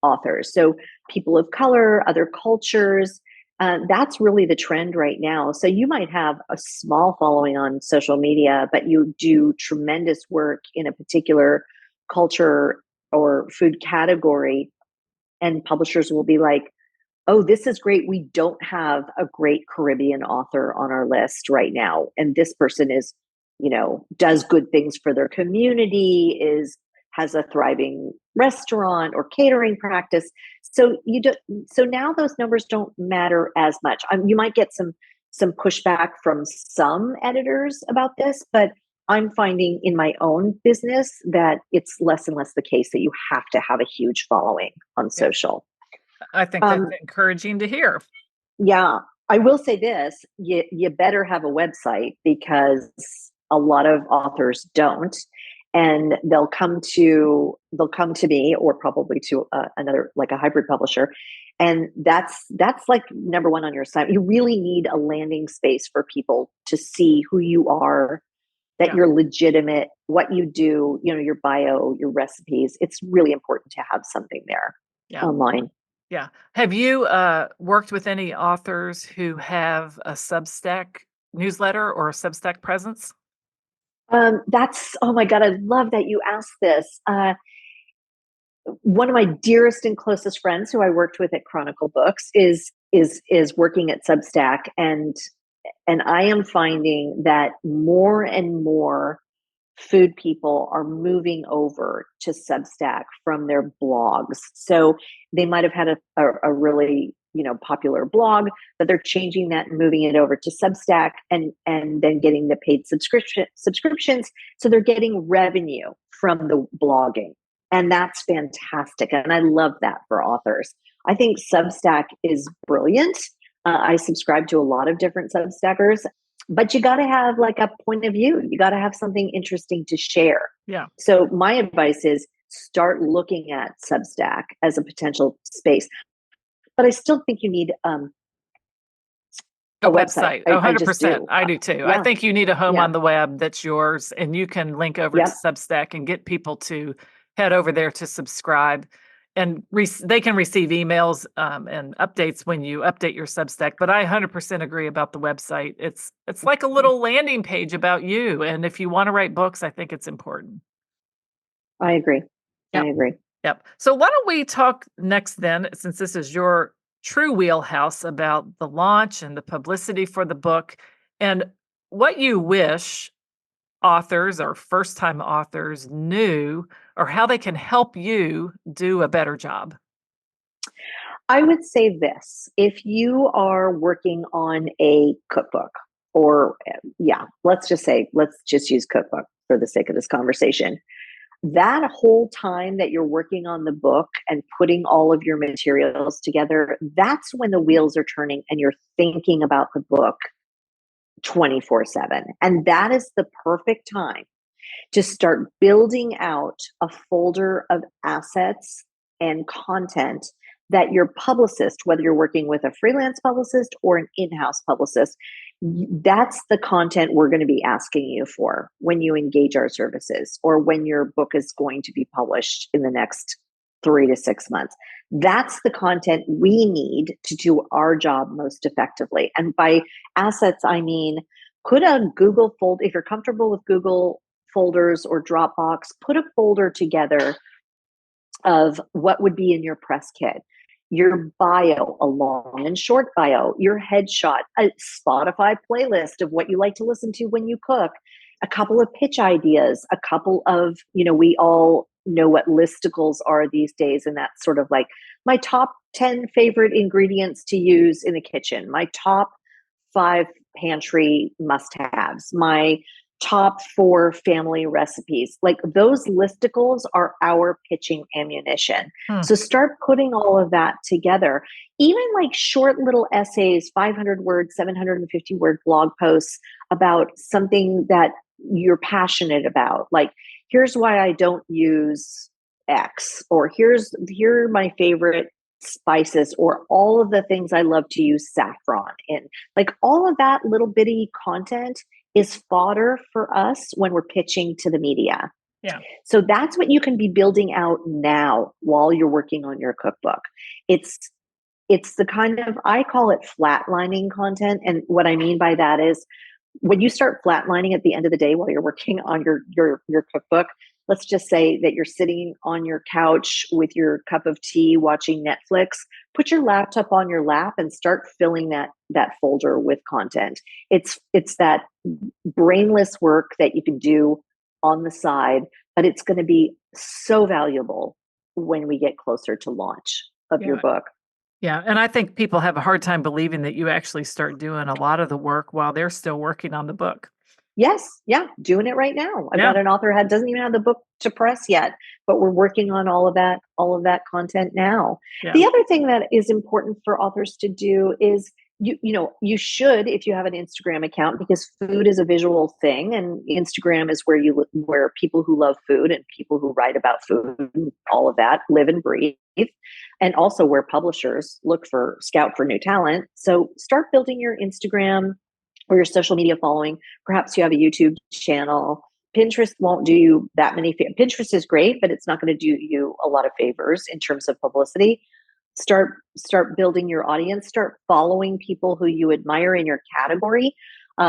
authors. So people of color, other cultures. That's really the trend right now. So you might have a small following on social media, but you do tremendous work in a particular culture or food category, and publishers will be like, oh, this is great. We don't have a great Caribbean author on our list right now. And this person is, does good things for their community, has a thriving restaurant or catering practice. So now those numbers don't matter as much. You might get some pushback from some editors about this, but I'm finding in my own business that it's less and less the case that you have to have a huge following on social. I think that's encouraging to hear. Yeah. I will say this, you better have a website, because a lot of authors don't. And they'll come to me, or probably to another, like a hybrid publisher. And that's like number one on your site. You really need a landing space for people to see who you are, that you're legitimate, what you do, your bio, your recipes. It's really important to have something there online. Yeah. Have you worked with any authors who have a Substack newsletter or a Substack presence? Oh my God, I love that you asked this. One of my dearest and closest friends who I worked with at Chronicle Books is working at Substack, and I am finding that more and more food people are moving over to Substack from their blogs. So they might have had a really popular blog, but they're changing that and moving it over to Substack, and then getting the paid subscriptions. So they're getting revenue from the blogging, and that's fantastic. And I love that for authors. I think Substack is brilliant. I subscribe to a lot of different Substackers, but you got to have like a point of view. You got to have something interesting to share. Yeah. So my advice is start looking at Substack as a potential space. But I still think you need a website. 100%. I do too. Yeah. I think you need a home on the web that's yours, and you can link over to Substack and get people to head over there to subscribe. And they can receive emails and updates when you update your Substack. But I 100% agree about the website. It's like a little landing page about you. And if you want to write books, I think it's important. I agree. Yep. I agree. Yep. So why don't we talk next then, since this is your true wheelhouse, about the launch and the publicity for the book and what you wish authors or first-time authors knew, or how they can help you do a better job. I would say this: if you are working on a cookbook, or let's just use cookbook for the sake of this conversation. That whole time that you're working on the book and putting all of your materials together, that's when the wheels are turning and you're thinking about the book 24/7. And that is the perfect time to start building out a folder of assets and content that your publicist, whether you're working with a freelance publicist or an in-house publicist, that's the content we're going to be asking you for when you engage our services or when your book is going to be published in the next 3 to 6 months. That's the content we need to do our job most effectively. And by assets, I mean, put a Google folder, if you're comfortable with Google folders or Dropbox, put a folder together of what would be in your press kit. Your bio, a long and short bio, your headshot, a Spotify playlist of what you like to listen to when you cook, a couple of pitch ideas, a couple of, we all know what listicles are these days. And that's sort of like my top 10 favorite ingredients to use in the kitchen, my top 5 pantry must-haves, my top 4 family recipes. Like those listicles are our pitching ammunition. So start putting all of that together. Even like short little essays, 500 words, 750 word blog posts about something that you're passionate about. Like, here's why I don't use X, or here are my favorite spices, or all of the things I love to use saffron in. Like all of that little bitty content is fodder for us when we're pitching to the media. Yeah. So that's what you can be building out now while you're working on your cookbook. It's the kind of, I call it flatlining content. And what I mean by that is when you start flatlining at the end of the day while you're working on your cookbook, let's just say that you're sitting on your couch with your cup of tea watching Netflix, put your laptop on your lap and start filling that folder with content. It's that brainless work that you can do on the side, but it's going to be so valuable when we get closer to launch of your book. Yeah. And I think people have a hard time believing that you actually start doing a lot of the work while they're still working on the book. Yes. Yeah. Doing it right now. I've got an author who doesn't even have the book to press yet, but we're working on all of that content now. Yeah. The other thing that is important for authors to do is you should, if you have an Instagram account, because food is a visual thing, and Instagram is where people who love food and people who write about food, all of that, live and breathe, and also where publishers scout for new talent. So start building your Instagram or your social media following. Perhaps you have a YouTube channel. Pinterest won't do you that many. Pinterest is great, but it's not going to do you a lot of favors in terms of publicity. Start building your audience. Start following people who you admire in your category.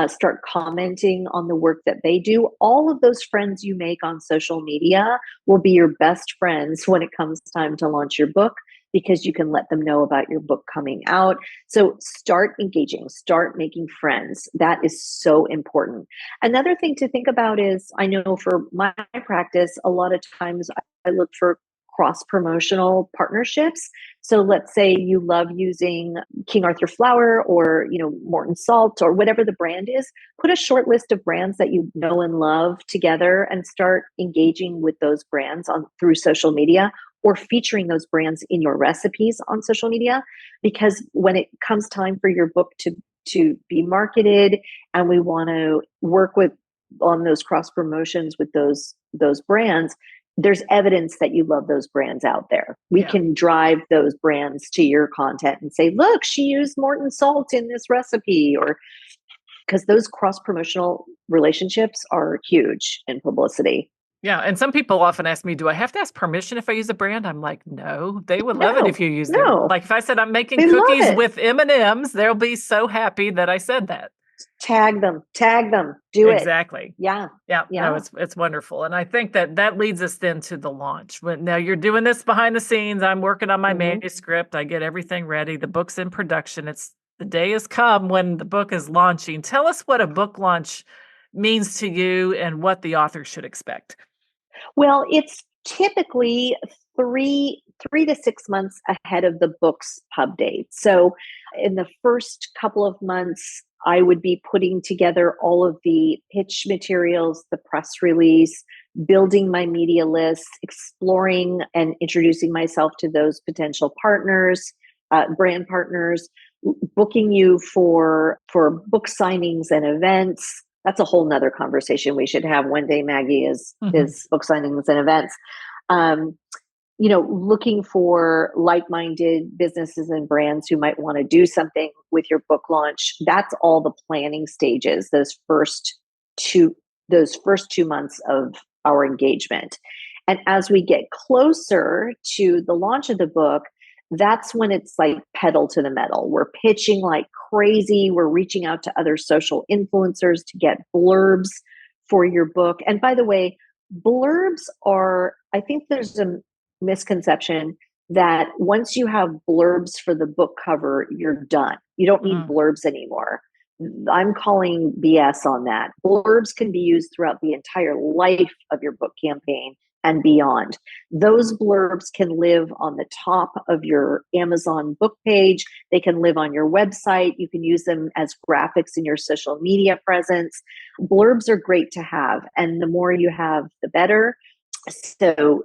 Start commenting on the work that they do. All of those friends you make on social media will be your best friends when it comes time to launch your book, because you can let them know about your book coming out. So start engaging, start making friends. That is so important. Another thing to think about is, I know for my practice, a lot of times I look for cross-promotional partnerships. So let's say you love using King Arthur flour or, Morton salt or whatever the brand is, put a short list of brands that you know and love together and start engaging with those brands through social media, or featuring those brands in your recipes on social media. Because when it comes time for your book to be marketed, and we want to work on those cross promotions with those brands, there's evidence that you love those brands out there. We can drive those brands to your content and say, look, she used Morton salt in this recipe, or because those cross promotional relationships are huge in publicity. Yeah. And some people often ask me, do I have to ask permission if I use a brand? I'm like, no, they would love it if No, you use their, no, like if I said I'm making they love cookies it. with M&Ms, they'll be so happy that I said that. Tag them, do it. Exactly. Yeah. Yeah, no, Yeah. it's wonderful. And I think that leads us then to the launch. When now you're doing this behind the scenes, I'm working on my hmm manuscript, I get everything ready, the book's in production. It's the day has come when the book is launching. Tell us what a book launch means to you and what the author should expect. Well, it's typically three to 6 months ahead of the book's pub date. So in the first couple of months, I would be putting together all of the pitch materials, the press release, building my media list, exploring and introducing myself to those potential partners, brand partners, booking you for book signings and events. That's a whole nother conversation we should have one day, Maggie, Mhm. is book signings and events. Um, looking for like-minded businesses and brands who might want to do something with your book launch. That's all the planning stages, two those first 2 months of our engagement. And as we get closer to the launch of the book, that's when it's like pedal to the metal. We're pitching like crazy. We're reaching out to other social influencers to get blurbs for your book. And by the way, blurbs are, I think there's a misconception that once you have blurbs for the book cover, you're done. You don't need Mm. blurbs anymore. I'm calling BS on that. Blurbs can be used throughout the entire life of your book campaign and beyond. Those blurbs can live on the top of your Amazon book page. They can live on your website. You can use them as graphics in your social media presence. Blurbs are great to have, and the more you have, the better. So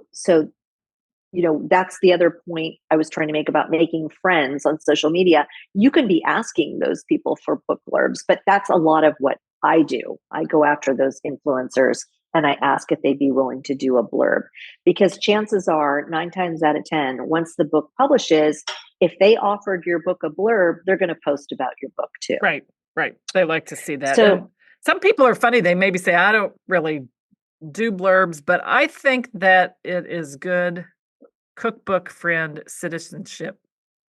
that's the other point I was trying to make about making friends on social media. You can be asking those people for book blurbs, but that's a lot of what I do. I go after those influencers and I ask if they'd be willing to do a blurb, because chances are 9 times out of 10, once the book publishes, if they offered your book a blurb, they're going to post about your book too. Right, right. They like to see that. And So some people are funny. They maybe say, I don't really do blurbs, but I think that it is good cookbook friend citizenship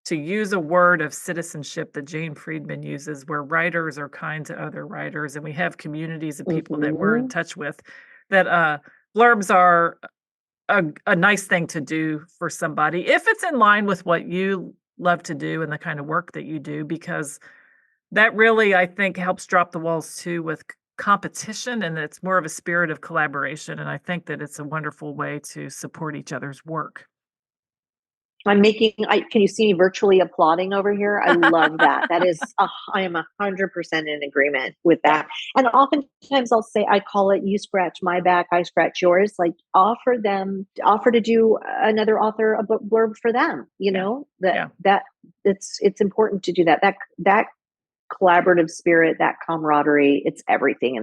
to use a word of citizenship that Jane Friedman uses, where writers are kind to other writers and we have communities of people that we're in mhm. touch with, that blurbs are a nice thing to do for somebody if it's in line with what you love to do and the kind of work that you do, because that really, I think, helps drop the walls too with competition, and it's more of a spirit of collaboration. And I think that it's a wonderful way to support each other's work. Can you see me virtually applauding over here? I love that. I am 100% in agreement with Yeah. that. And oftentimes I'll say, I call it, you scratch my back, I scratch yours. Like offer to do another author a book blurb for them, Yeah. that, Yeah. that it's important to do that collaborative spirit, that camaraderie. It's everything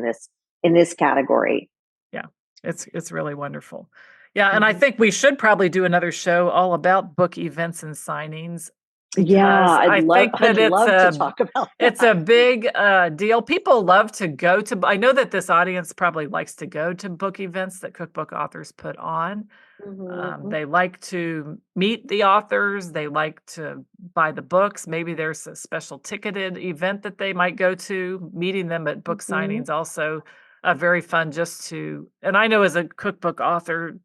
in this category. Yeah. It's really wonderful. Yeah, and I Mhm. think we should probably do another show all about book events and signings, Yeah, because I think I'd that love to talk about it's a that. big deal. People love to go to, I know that this audience probably likes to go to book events that cookbook authors put on. Mhm. They like to meet the authors. They like to buy the books. Maybe there's a special ticketed event that they might go to. Meeting them at book Mhm. signings also very fun, just to. And I know as a cookbook author,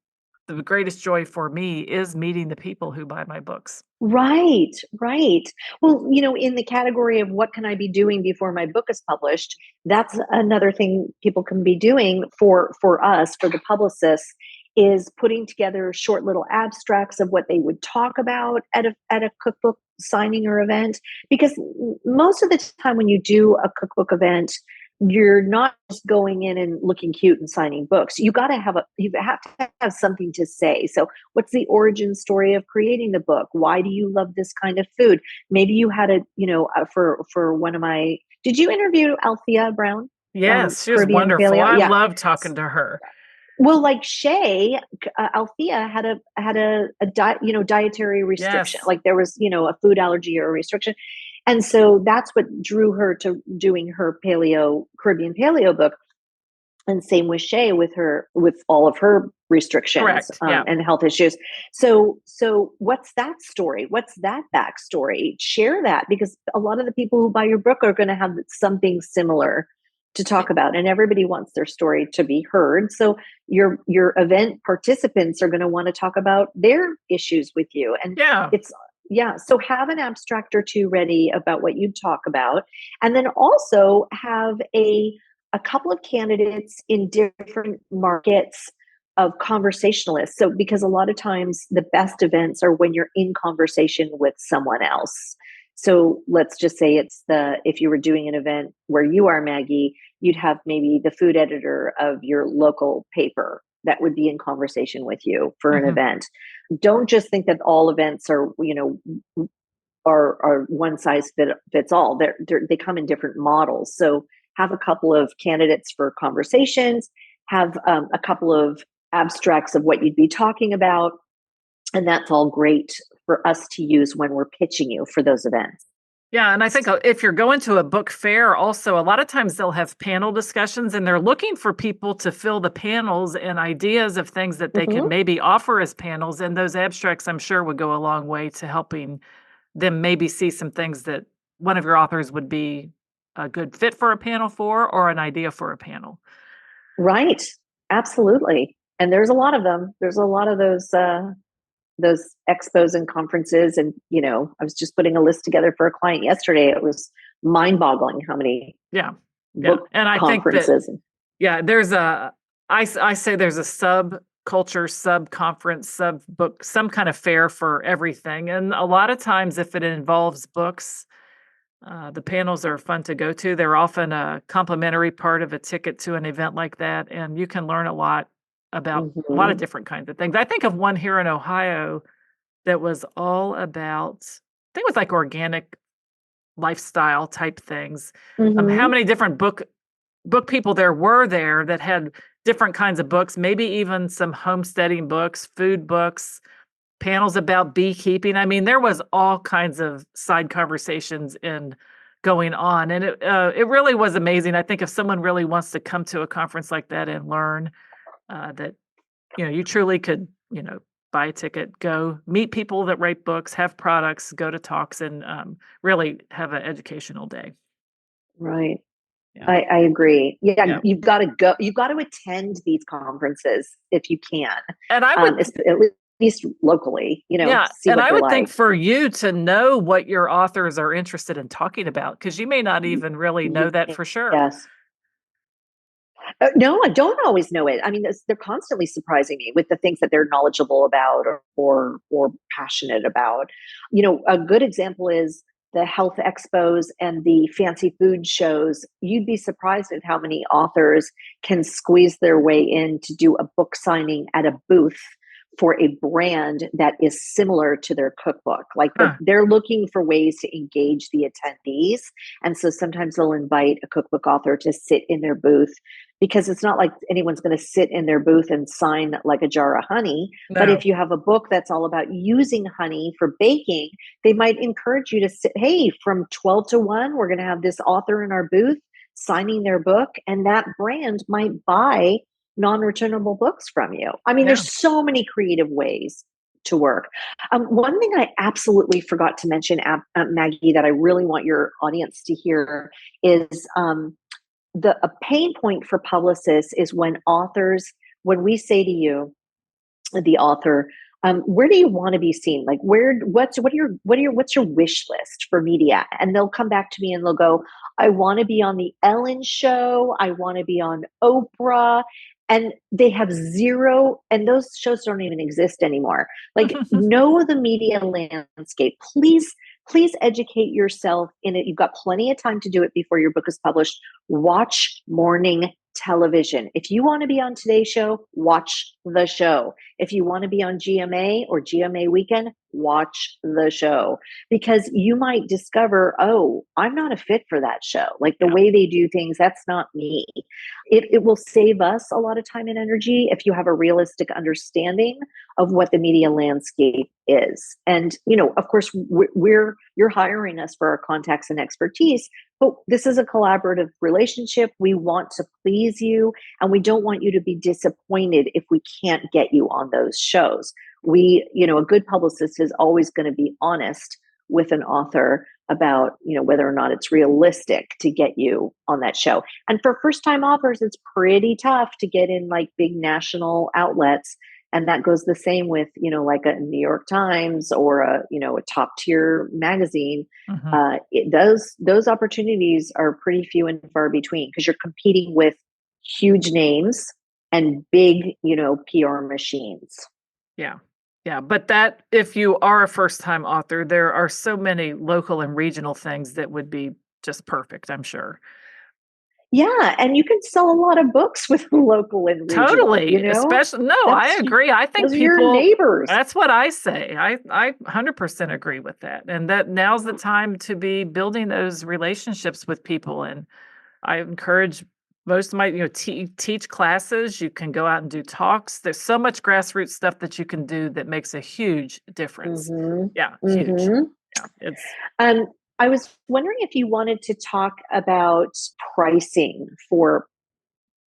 the greatest joy for me is meeting the people who buy my books. Right, right. Well, in the category of what can I be doing before my book is published, that's another thing people can be doing for us, for the publicists, is putting together short little abstracts of what they would talk about at a cookbook signing or event. Because most of the time when you do a cookbook event, you're not just going in and looking cute and signing books. You have to have something to say. So what's the origin story of creating the book? Why do you love this kind of food? Maybe you had for one of my, did you interview Althea Brown, Yes, she was Caribbean wonderful. Paleo? I Yeah. love talking to her. Well, like Shay, Althea had a dietary restriction. Yes. Like there was, a food allergy or a restriction. And so that's what drew her to doing her Caribbean paleo book. And same with Shay with all of her restrictions, Correct. Yeah. and health issues. So what's that story? What's that backstory? Share that, because a lot of the people who buy your book are going to have something similar to talk about, and everybody wants their story to be heard. So your event participants are going to want to talk about their issues with you. And so have an abstract or two ready about what you talk about, and then also have a couple of candidates in different markets of conversationalists. So, because a lot of times the best events are when you're in conversation with someone else. So let's just say if you were doing an event where you are, Maggie, you'd have maybe the food editor of your local paper that would be in conversation with you for an event. Don't just think that all events are one size fits all. They come in different models. So have a couple of candidates for conversations, have a couple of abstracts of what you'd be talking about. And that's all great for us to use when we're pitching you for those events. Yeah. And I think if you're going to a book fair, also, a lot of times they'll have panel discussions, and they're looking for people to fill the panels and ideas of things that they can maybe offer as panels. And those abstracts, I'm sure, would go a long way to helping them maybe see some things that one of your authors would be a good fit for a panel for, or an idea for a panel. Right. Absolutely. And there's a lot of them. There's a lot of those expos and conferences. And, I was just putting a list together for a client yesterday. It was mind-boggling how many book and I conferences. Think that, I say there's a sub-culture, sub-conference, sub-book, some kind of fair for everything. And a lot of times, if it involves books, the panels are fun to go to. They're often a complimentary part of a ticket to an event like that. And you can learn a lot about a lot of different kinds of things. I think of one here in Ohio that was all about, I think it was like organic lifestyle type things. How many different book people there were there that had different kinds of books, maybe even some homesteading books, food books, panels about beekeeping. I mean, there was all kinds of side conversations going on. And it really was amazing. I think if someone really wants to come to a conference like that and learn, that, you truly could, buy a ticket, go meet people that write books, have products, go to talks, and really have an educational day. Right. Yeah. I agree. Yeah. You've got to go. You've got to attend these conferences if you can. And I would, at least locally, see and what I would think like. for you to know what your authors are interested in talking about, because you may not even really know that for sure. Yes. No, I don't always know it. I mean, they're constantly surprising me with the things that they're knowledgeable about or passionate about. A good example is the health expos and the fancy food shows. You'd be surprised at how many authors can squeeze their way in to do a book signing at a booth for a brand that is similar to their cookbook. Like they're looking for ways to engage the attendees. And so sometimes they'll invite a cookbook author to sit in their booth, because it's not like anyone's going to sit in their booth and sign like a jar of honey. No. But if you have a book that's all about using honey for baking, they might encourage you to sit, hey, from 12 to 1, we're going to have this author in our booth signing their book, and that brand might buy non-returnable books from you. I mean, there's so many creative ways to work. One thing I absolutely forgot to mention, Maggie, that I really want your audience to hear is a pain point for publicists is when we say to you, the author, where do you want to be seen? Like, what's your wish list for media? And they'll come back to me and they'll go, I want to be on the Ellen show. I want to be on Oprah. And they have zero, and those shows don't even exist anymore. Like, know the media landscape. Please educate yourself in it. You've got plenty of time to do it before your book is published. Watch morning television. If you want to be on Today's Show, watch the show. If you want to be on GMA or GMA Weekend, watch the show, because you might discover, oh, I'm not a fit for that show. Like the way they do things, that's not me. It will save us a lot of time and energy if you have a realistic understanding of what the media landscape is. And, of course, you're hiring us for our contacts and expertise, but this is a collaborative relationship. We want to please you, and we don't want you to be disappointed if we can't get you on those shows. A good publicist is always going to be honest with an author about, whether or not it's realistic to get you on that show. And for first-time authors, it's pretty tough to get in like big national outlets. And that goes the same with, like a New York Times or a top tier magazine. Those opportunities are pretty few and far between because you're competing with huge names and big, PR machines. Yeah. Yeah. But that, if you are a first time author, there are so many local and regional things that would be just perfect, I'm sure. Yeah, and you can sell a lot of books with local and regional. Totally, especially. No, I agree. I think those are your neighbors. That's what I say. I 100% agree with that, and that now's the time to be building those relationships with people. And I encourage most of my, teach classes. You can go out and do talks. There's so much grassroots stuff that you can do that makes a huge difference. Yeah, huge. Yeah, it's. I was wondering if you wanted to talk about pricing for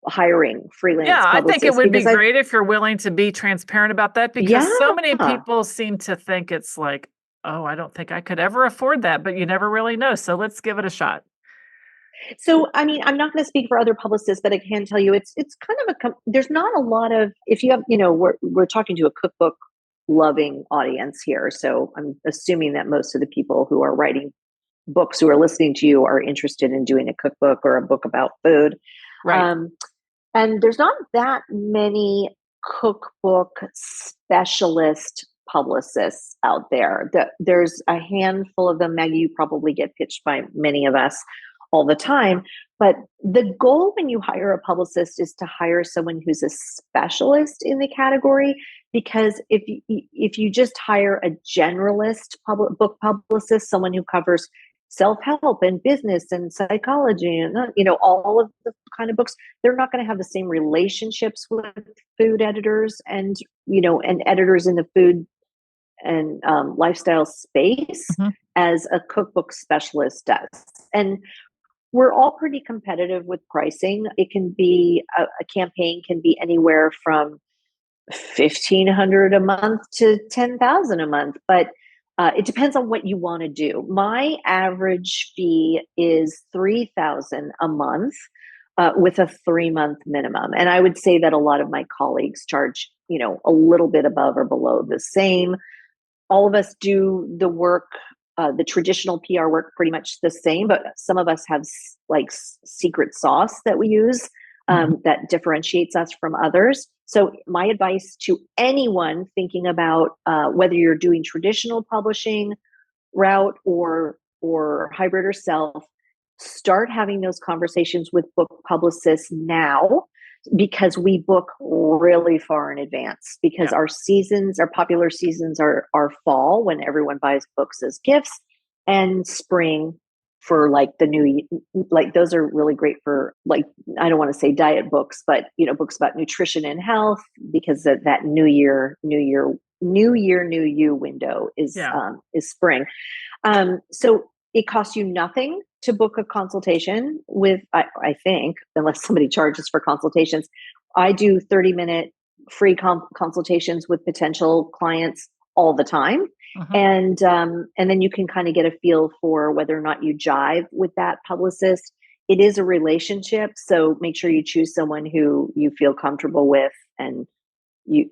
hiring freelance publicists. I think it would be great if you're willing to be transparent about that, because so many people seem to think it's like, oh, I don't think I could ever afford that, but you never really know. So let's give it a shot. So, I'm not going to speak for other publicists, but I can tell you it's kind of there's not a lot of, if you have, we're talking to a cookbook loving audience here. So I'm assuming that most of the people who are writing books who are listening to you are interested in doing a cookbook or a book about food. Right. And there's not that many cookbook specialist publicists out there. There's a handful of them. Maggie, you probably get pitched by many of us all the time. But the goal when you hire a publicist is to hire someone who's a specialist in the category. Because if you just hire a generalist book publicist, someone who covers self-help and business and psychology and all of the kind of books, they're not going to have the same relationships with food editors and editors in the food and lifestyle space as a cookbook specialist does. And we're all pretty competitive with pricing. It can be a campaign can be anywhere from $1,500 a month to $10,000 a month, but it depends on what you want to do. My average fee is $3,000 a month with a 3-month minimum, and I would say that a lot of my colleagues charge, a little bit above or below the same. All of us do the work, the traditional PR work, pretty much the same, but some of us have like secret sauce that we use that differentiates us from others. So my advice to anyone thinking about whether you're doing traditional publishing route or hybrid or self, start having those conversations with book publicists now, because we book really far in advance, because our popular seasons are fall, when everyone buys books as gifts, and spring for like the new, like those are really great for, like, I don't want to say diet books, but books about nutrition and health, because that new year, new you window is spring. So it costs you nothing to book a consultation with, I think, unless somebody charges for consultations. I do 30-minute free consultations with potential clients all the time. And then you can kind of get a feel for whether or not you jive with that publicist. It is a relationship, so make sure you choose someone who you feel comfortable with, and you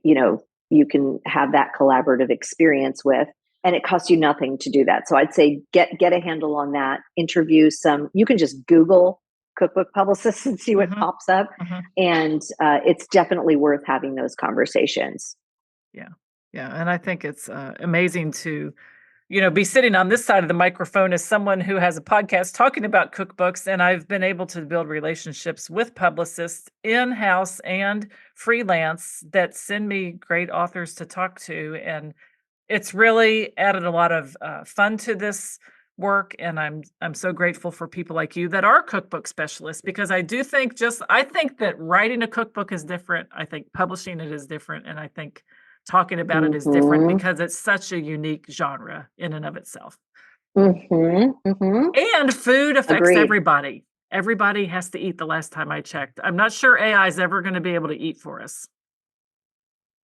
can have that collaborative experience with. And it costs you nothing to do that. So I'd say get a handle on that. Interview some. You can just Google cookbook publicists and see what pops up, and it's definitely worth having those conversations. Yeah, and I think it's amazing to, be sitting on this side of the microphone as someone who has a podcast talking about cookbooks, and I've been able to build relationships with publicists in-house and freelance that send me great authors to talk to, and it's really added a lot of fun to this work, and I'm so grateful for people like you that are cookbook specialists, because I think that writing a cookbook is different. I think publishing it is different, and I think talking about it is different because it's such a unique genre in and of itself. And food affects Agreed. everybody. Everybody has to eat the last time I checked. I'm not sure AI is ever going to be able to eat for us.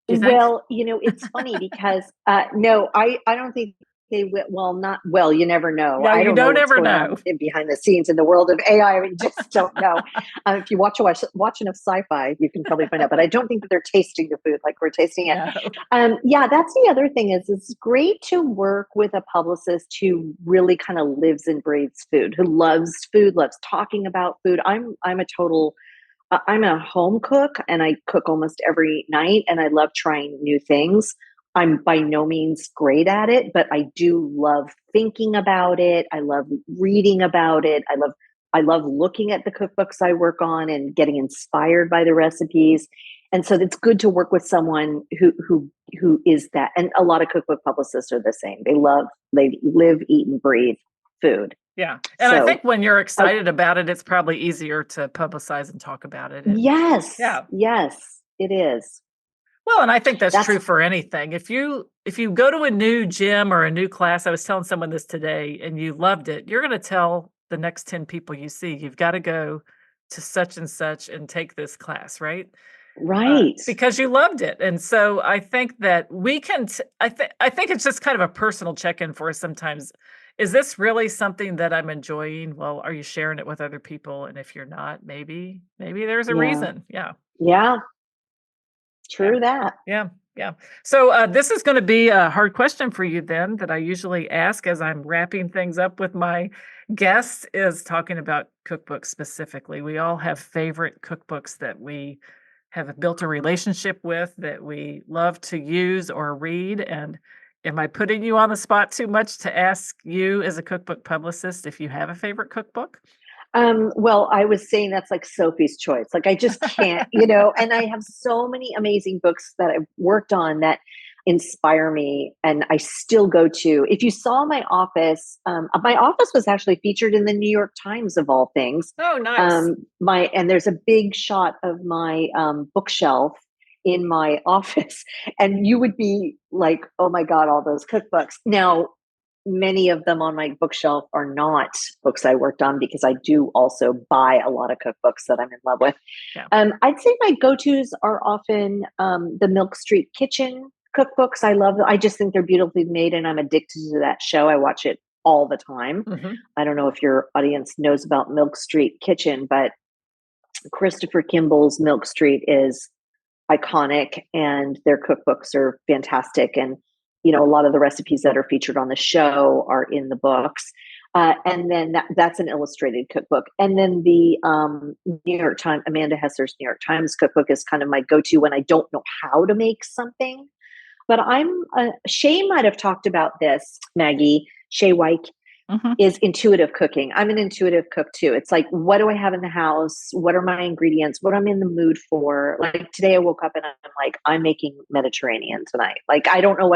Do you think? Well, it's funny because no, I don't think they will. Well, not well. You never know. Yeah, I you don't know don't what's ever going on know. behind the scenes in the world of AI. I mean, just don't know. If you watch enough sci-fi, you can probably find out. But I don't think that they're tasting the food like we're tasting it. No. Yeah, that's the other thing is it's great to work with a publicist who really kind of lives and breathes food, who loves food, loves talking about food. I'm a home cook and I cook almost every night and I love trying new things. I'm by no means great at it, but I do love thinking about it. I love reading about it. I love looking at the cookbooks I work on and getting inspired by the recipes. And so it's good to work with someone who is that. And a lot of cookbook publicists are the same. They live, eat, and breathe food. Yeah. And I So think when you're excited about it, it's probably easier to publicize and talk about it. And yes, yeah. yes, it is. Well, and I think that's true for anything. If you go to a new gym or a new class, I was telling someone this today, and you loved it, you're going to tell the next 10 people you see, you've got to go to such and such and take this class, right? Right. Because you loved it. And so I think that we can, I think it's just kind of a personal check-in for us sometimes. Is this really something that I'm enjoying? Well, are you sharing it with other people? And if you're not, maybe there's a reason. Yeah. Yeah. True that. Yeah. Yeah. So this is going to be a hard question for you then that I usually ask as I'm wrapping things up with my guests is talking about cookbooks specifically. We all have favorite cookbooks that we have built a relationship with, that we love to use or read. And am I putting you on the spot too much to ask you as a cookbook publicist if you have a favorite cookbook? Well, I was saying that's like Sophie's Choice. Like I just can't, and I have so many amazing books that I've worked on that inspire me and I still go to. If you saw my office was actually featured in the New York Times of all things. Oh, nice. And there's a big shot of my bookshelf in my office and you would be like, oh my God, all those cookbooks. Now, many of them on my bookshelf are not books I worked on because I do also buy a lot of cookbooks that I'm in love with. Yeah. I'd say my go-tos are often the Milk Street Kitchen cookbooks. I just think they're beautifully made and I'm addicted to that show. I watch it all the time. Mm-hmm. I don't know if your audience knows about Milk Street Kitchen, but Christopher Kimball's Milk Street is iconic and their cookbooks are fantastic. And a lot of the recipes that are featured on the show are in the books. And then that's an illustrated cookbook. And then the New York Times, Amanda Hesser's New York Times cookbook is kind of my go-to when I don't know how to make something. But Shay might have talked about this, Maggie. Shay Wyke is intuitive cooking. I'm an intuitive cook too. It's like, what do I have in the house? What are my ingredients? What I'm in the mood for? Like today I woke up and I'm like, I'm making Mediterranean tonight. Like, I don't know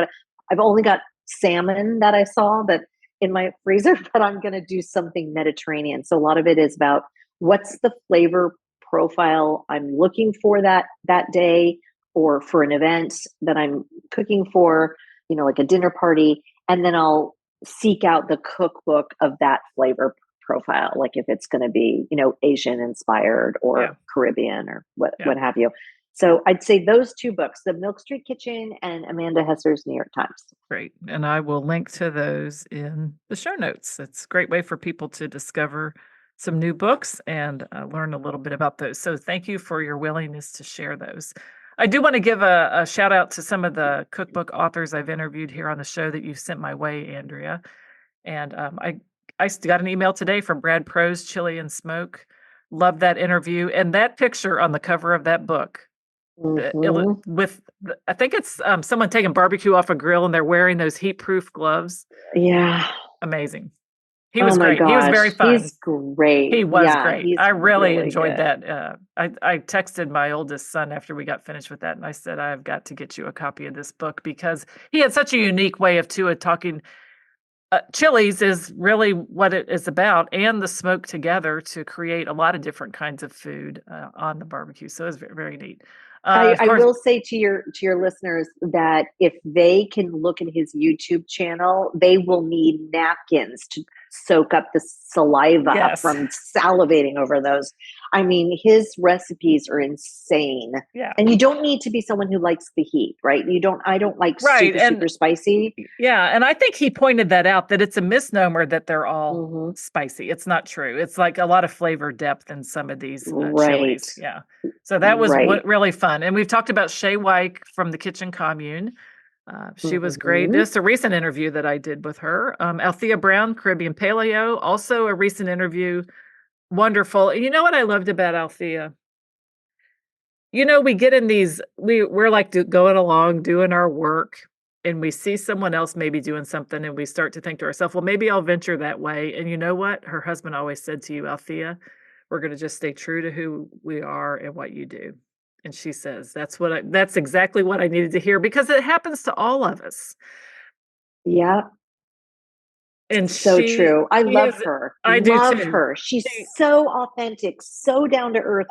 I've only got salmon that I saw that in my freezer, but I'm going to do something Mediterranean. So a lot of it is about what's the flavor profile I'm looking for that day or for an event that I'm cooking for, like a dinner party. And then I'll seek out the cookbook of that flavor profile. Like if it's going to be, Asian inspired or Caribbean or what have you. So I'd say those two books, The Milk Street Kitchen and Amanda Hesser's New York Times. Great. And I will link to those in the show notes. It's a great way for people to discover some new books and learn a little bit about those. So thank you for your willingness to share those. I do want to give a shout out to some of the cookbook authors I've interviewed here on the show that you've sent my way, Andrea. And I got an email today from Brad Pro's Chili and Smoke. Love that interview. And that picture on the cover of that book, I think it's someone taking barbecue off a grill and they're wearing those heat-proof gloves. Yeah. Amazing. He was great. Gosh. He was very fun. He's great. He was great. I really enjoyed that. I texted my oldest son after we got finished with that, and I said, I've got to get you a copy of this book because he had such a unique way of talking. Chilies is really what it is about, and the smoke together to create a lot of different kinds of food on the barbecue. So it's very, very neat. I will say to your listeners that if they can look at his YouTube channel, they will need napkins to soak up the saliva Yes. from salivating over those. I mean, his recipes are insane. Yeah. And you don't need to be someone who likes the heat, right? I don't like Right. super spicy. Yeah. And I think he pointed that out, that it's a misnomer that they're all spicy. It's not true. It's like a lot of flavor depth in some of these chilies. Yeah. So that was really fun. And we've talked about Shay Wyke from the Kitchen Commune. She was great. This is a recent interview that I did with her. Althea Brown, Caribbean Paleo, also a recent interview. Wonderful. And you know what I loved about Althea? You know, we get in these, we're like going along, doing our work, and we see someone else maybe doing something, and we start to think to ourselves, well, maybe I'll venture that way. And you know what? Her husband always said to you, Althea, we're going to just stay true to who we are and what you do. And she says, that's exactly what I needed to hear, because it happens to all of us. Yeah. And so true. I love her. I do love too. her. She's so authentic, so down to earth.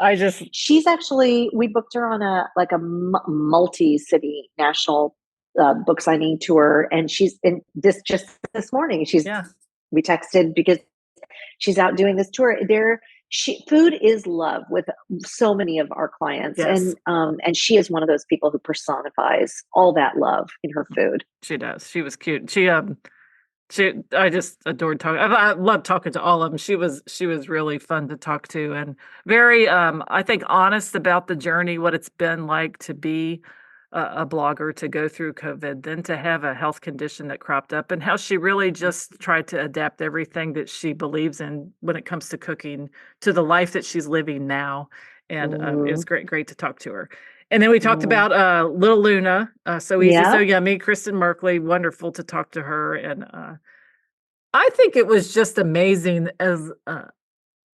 She's actually, we booked her on a multi-city national book signing tour, and she's in this morning. We texted because she's out doing this tour. Food is love with so many of our clients, and she is one of those people who personifies all that love in her food. She does. She was cute. I just adored talking. I love talking to all of them. She was really fun to talk to, and very, I think, honest about the journey, what it's been like to be a blogger, to go through COVID, then to have a health condition that cropped up, and how she really just tried to adapt everything that she believes in when it comes to cooking to the life that she's living now. And it was great to talk to her. And then we talked about Little Luna, So Easy, So Yummy, Kristen Merkley, wonderful to talk to her. And I think it was just amazing as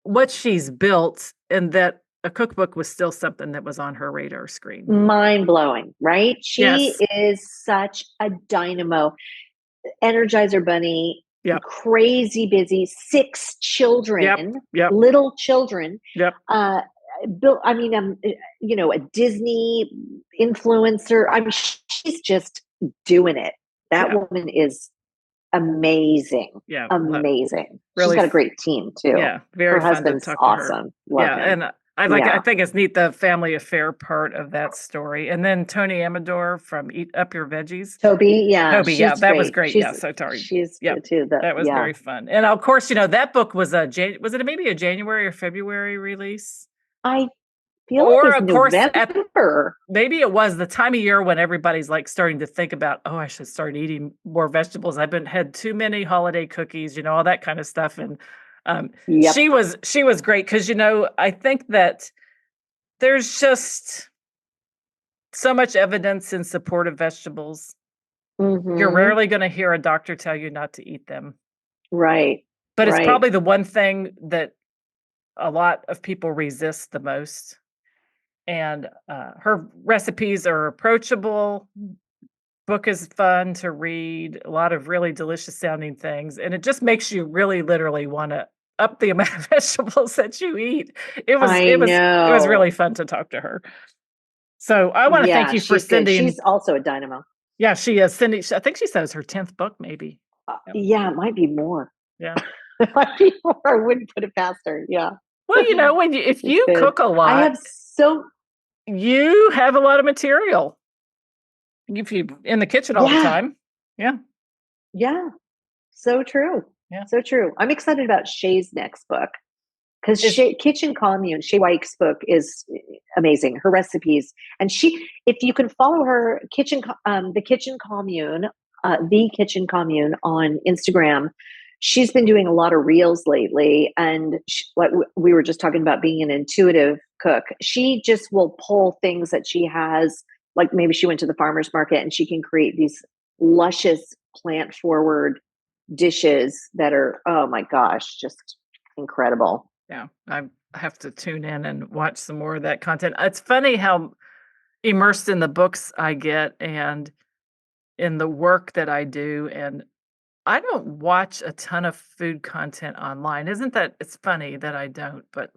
what she's built, and that a cookbook was still something that was on her radar screen. Mind-blowing, right? She is such a dynamo. Energizer Bunny, crazy busy, 6 children, little children. Bill, I mean, a Disney influencer. I mean, she's just doing it. That woman is amazing. Yeah, amazing. Really, she's got a great team too. Yeah, very her fun husband's to talk awesome. To her. And I think it's neat, the family affair part of that story. And then Tony Amador from Eat Up Your Veggies. Toby, that was great. She's good too. That was very fun. And of course, that book was maybe a January or February release? I feel like it was November. Maybe it was the time of year when everybody's like starting to think about, I should start eating more vegetables. I've had too many holiday cookies, all that kind of stuff. And she was great, because I think that there's just so much evidence in support of vegetables. You're rarely going to hear a doctor tell you not to eat them, right? But it's probably the one thing that a lot of people resist the most. And her recipes are approachable. Book is fun to read. A lot of really delicious sounding things, and it just makes you really, literally want to up the amount of vegetables that you eat. It was really fun to talk to her. So I want to thank you for sending. She's also a dynamo. Yeah, she is. Cindy, I think she says her 10th book, maybe. Yeah, it might be more. Yeah. It might be more. I wouldn't put it past her. Yeah. Well, if you cook a lot, you have a lot of material. If you in the kitchen all the time. Yeah. Yeah. So true. Yeah. So true. I'm excited about Shay's next book, because Kitchen Commune, Shay Wyke's book, is amazing. Her recipes, and if you can follow her the Kitchen Commune on Instagram. She's been doing a lot of reels lately, and like we were just talking about being an intuitive cook. She just will pull things that she has, like maybe she went to the farmer's market and she can create these luscious plant forward dishes that are, oh my gosh, just incredible. Yeah, I have to tune in and watch some more of that content. It's funny how immersed in the books I get and in the work that I do, and I don't watch a ton of food content online. It's funny that I don't, but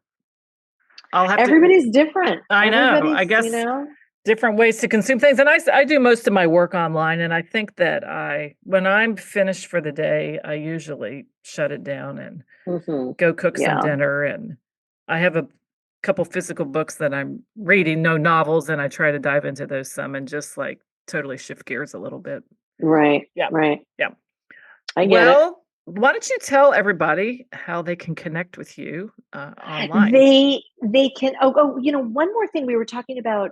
I'll have Everybody's different. I know. I guess different ways to consume things. And I do most of my work online. And I think that when I'm finished for the day, I usually shut it down and go cook some dinner. And I have a couple physical books that I'm reading, no novels, and I try to dive into those some and just like totally shift gears a little bit. Right. Yeah. Right. Yeah. I get it. Why don't you tell everybody how they can connect with you online? They can. One more thing, we were talking about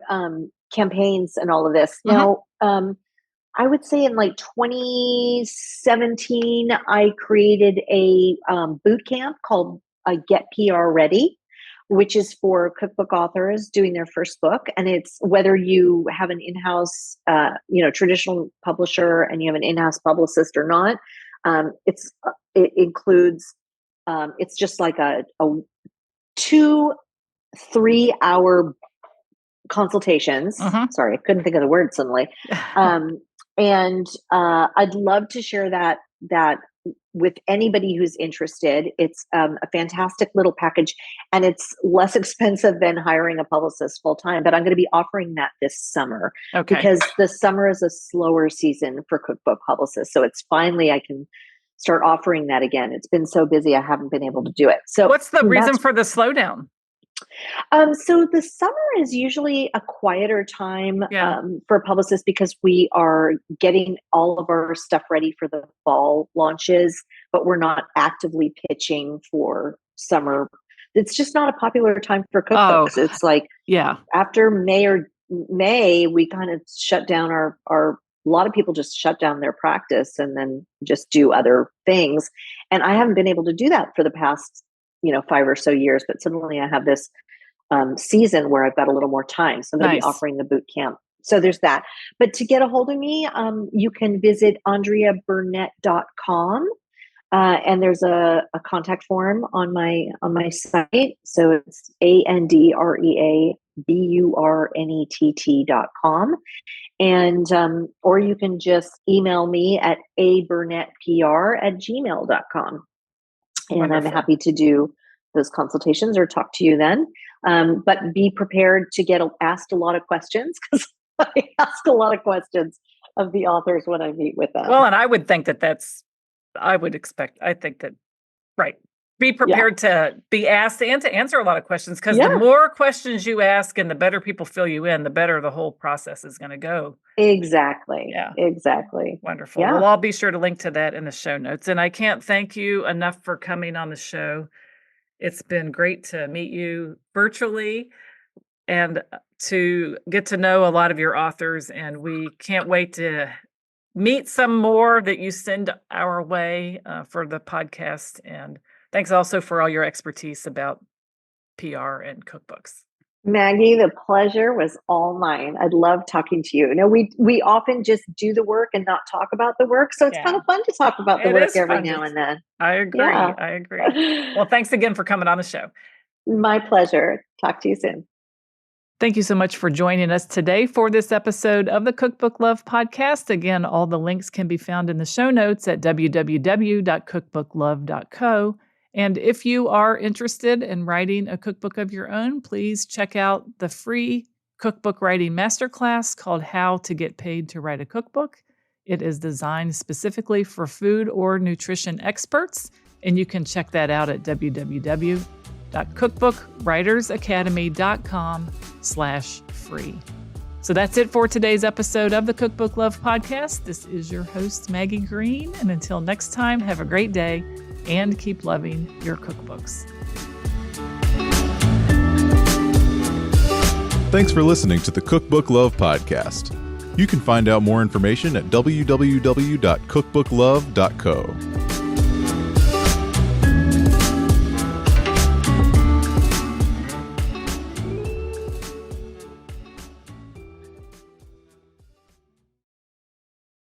campaigns and all of this. Now, I would say in like 2017, I created a boot camp called Get PR Ready, which is for cookbook authors doing their first book. And it's whether you have an in-house, traditional publisher and you have an in-house publicist or not. It includes, it's just like a 2-3 hour consultations. Sorry, I couldn't think of the word suddenly. And I'd love to share that with anybody who's interested. It's a fantastic little package, and it's less expensive than hiring a publicist full time. But I'm going to be offering that this summer because the summer is a slower season for cookbook publicists. So it's finally I can start offering that again. It's been so busy, I haven't been able to do it. So what's the reason for the slowdown? So the summer is usually a quieter time for publicists because we are getting all of our stuff ready for the fall launches, but we're not actively pitching for summer. It's just not a popular time for cookbooks. It's like after May, we kind of shut down a lot of people just shut down their practice and then just do other things. And I haven't been able to do that for the past 5 or so years, but suddenly I have this season where I've got a little more time. So I'm going to be offering the boot camp. So there's that. But to get a hold of me, you can visit AndreaBurnett.com. And there's a contact form on my site. So it's AndreaBurnett.com. And, or you can just email me at aburnettpr@gmail.com. And Wonderful. I'm happy to do those consultations or talk to you then. But be prepared to get asked a lot of questions because I ask a lot of questions of the authors when I meet with them. Well, and I would think be prepared to be asked and to answer a lot of questions because the more questions you ask and the better people fill you in, the better the whole process is going to go. Exactly. Yeah. Exactly. Wonderful. Yeah. Well, I'll be sure to link to that in the show notes. And I can't thank you enough for coming on the show. It's been great to meet you virtually and to get to know a lot of your authors. And we can't wait to meet some more that you send our way for the podcast. And thanks also for all your expertise about PR and cookbooks. Maggie, the pleasure was all mine. I love talking to you. We often just do the work and not talk about the work. So it's kind of fun to talk about the work every now and then. I agree. Yeah. I agree. Well, thanks again for coming on the show. My pleasure. Talk to you soon. Thank you so much for joining us today for this episode of the Cookbook Love Podcast. Again, all the links can be found in the show notes at www.cookbooklove.co. And if you are interested in writing a cookbook of your own, please check out the free cookbook writing masterclass called How to Get Paid to Write a Cookbook. It is designed specifically for food or nutrition experts, and you can check that out at www.cookbookwritersacademy.com/free. So that's it for today's episode of the Cookbook Love Podcast. This is your host, Maggie Green. And until next time, have a great day and keep loving your cookbooks. Thanks for listening to the Cookbook Love Podcast. You can find out more information at www.cookbooklove.co.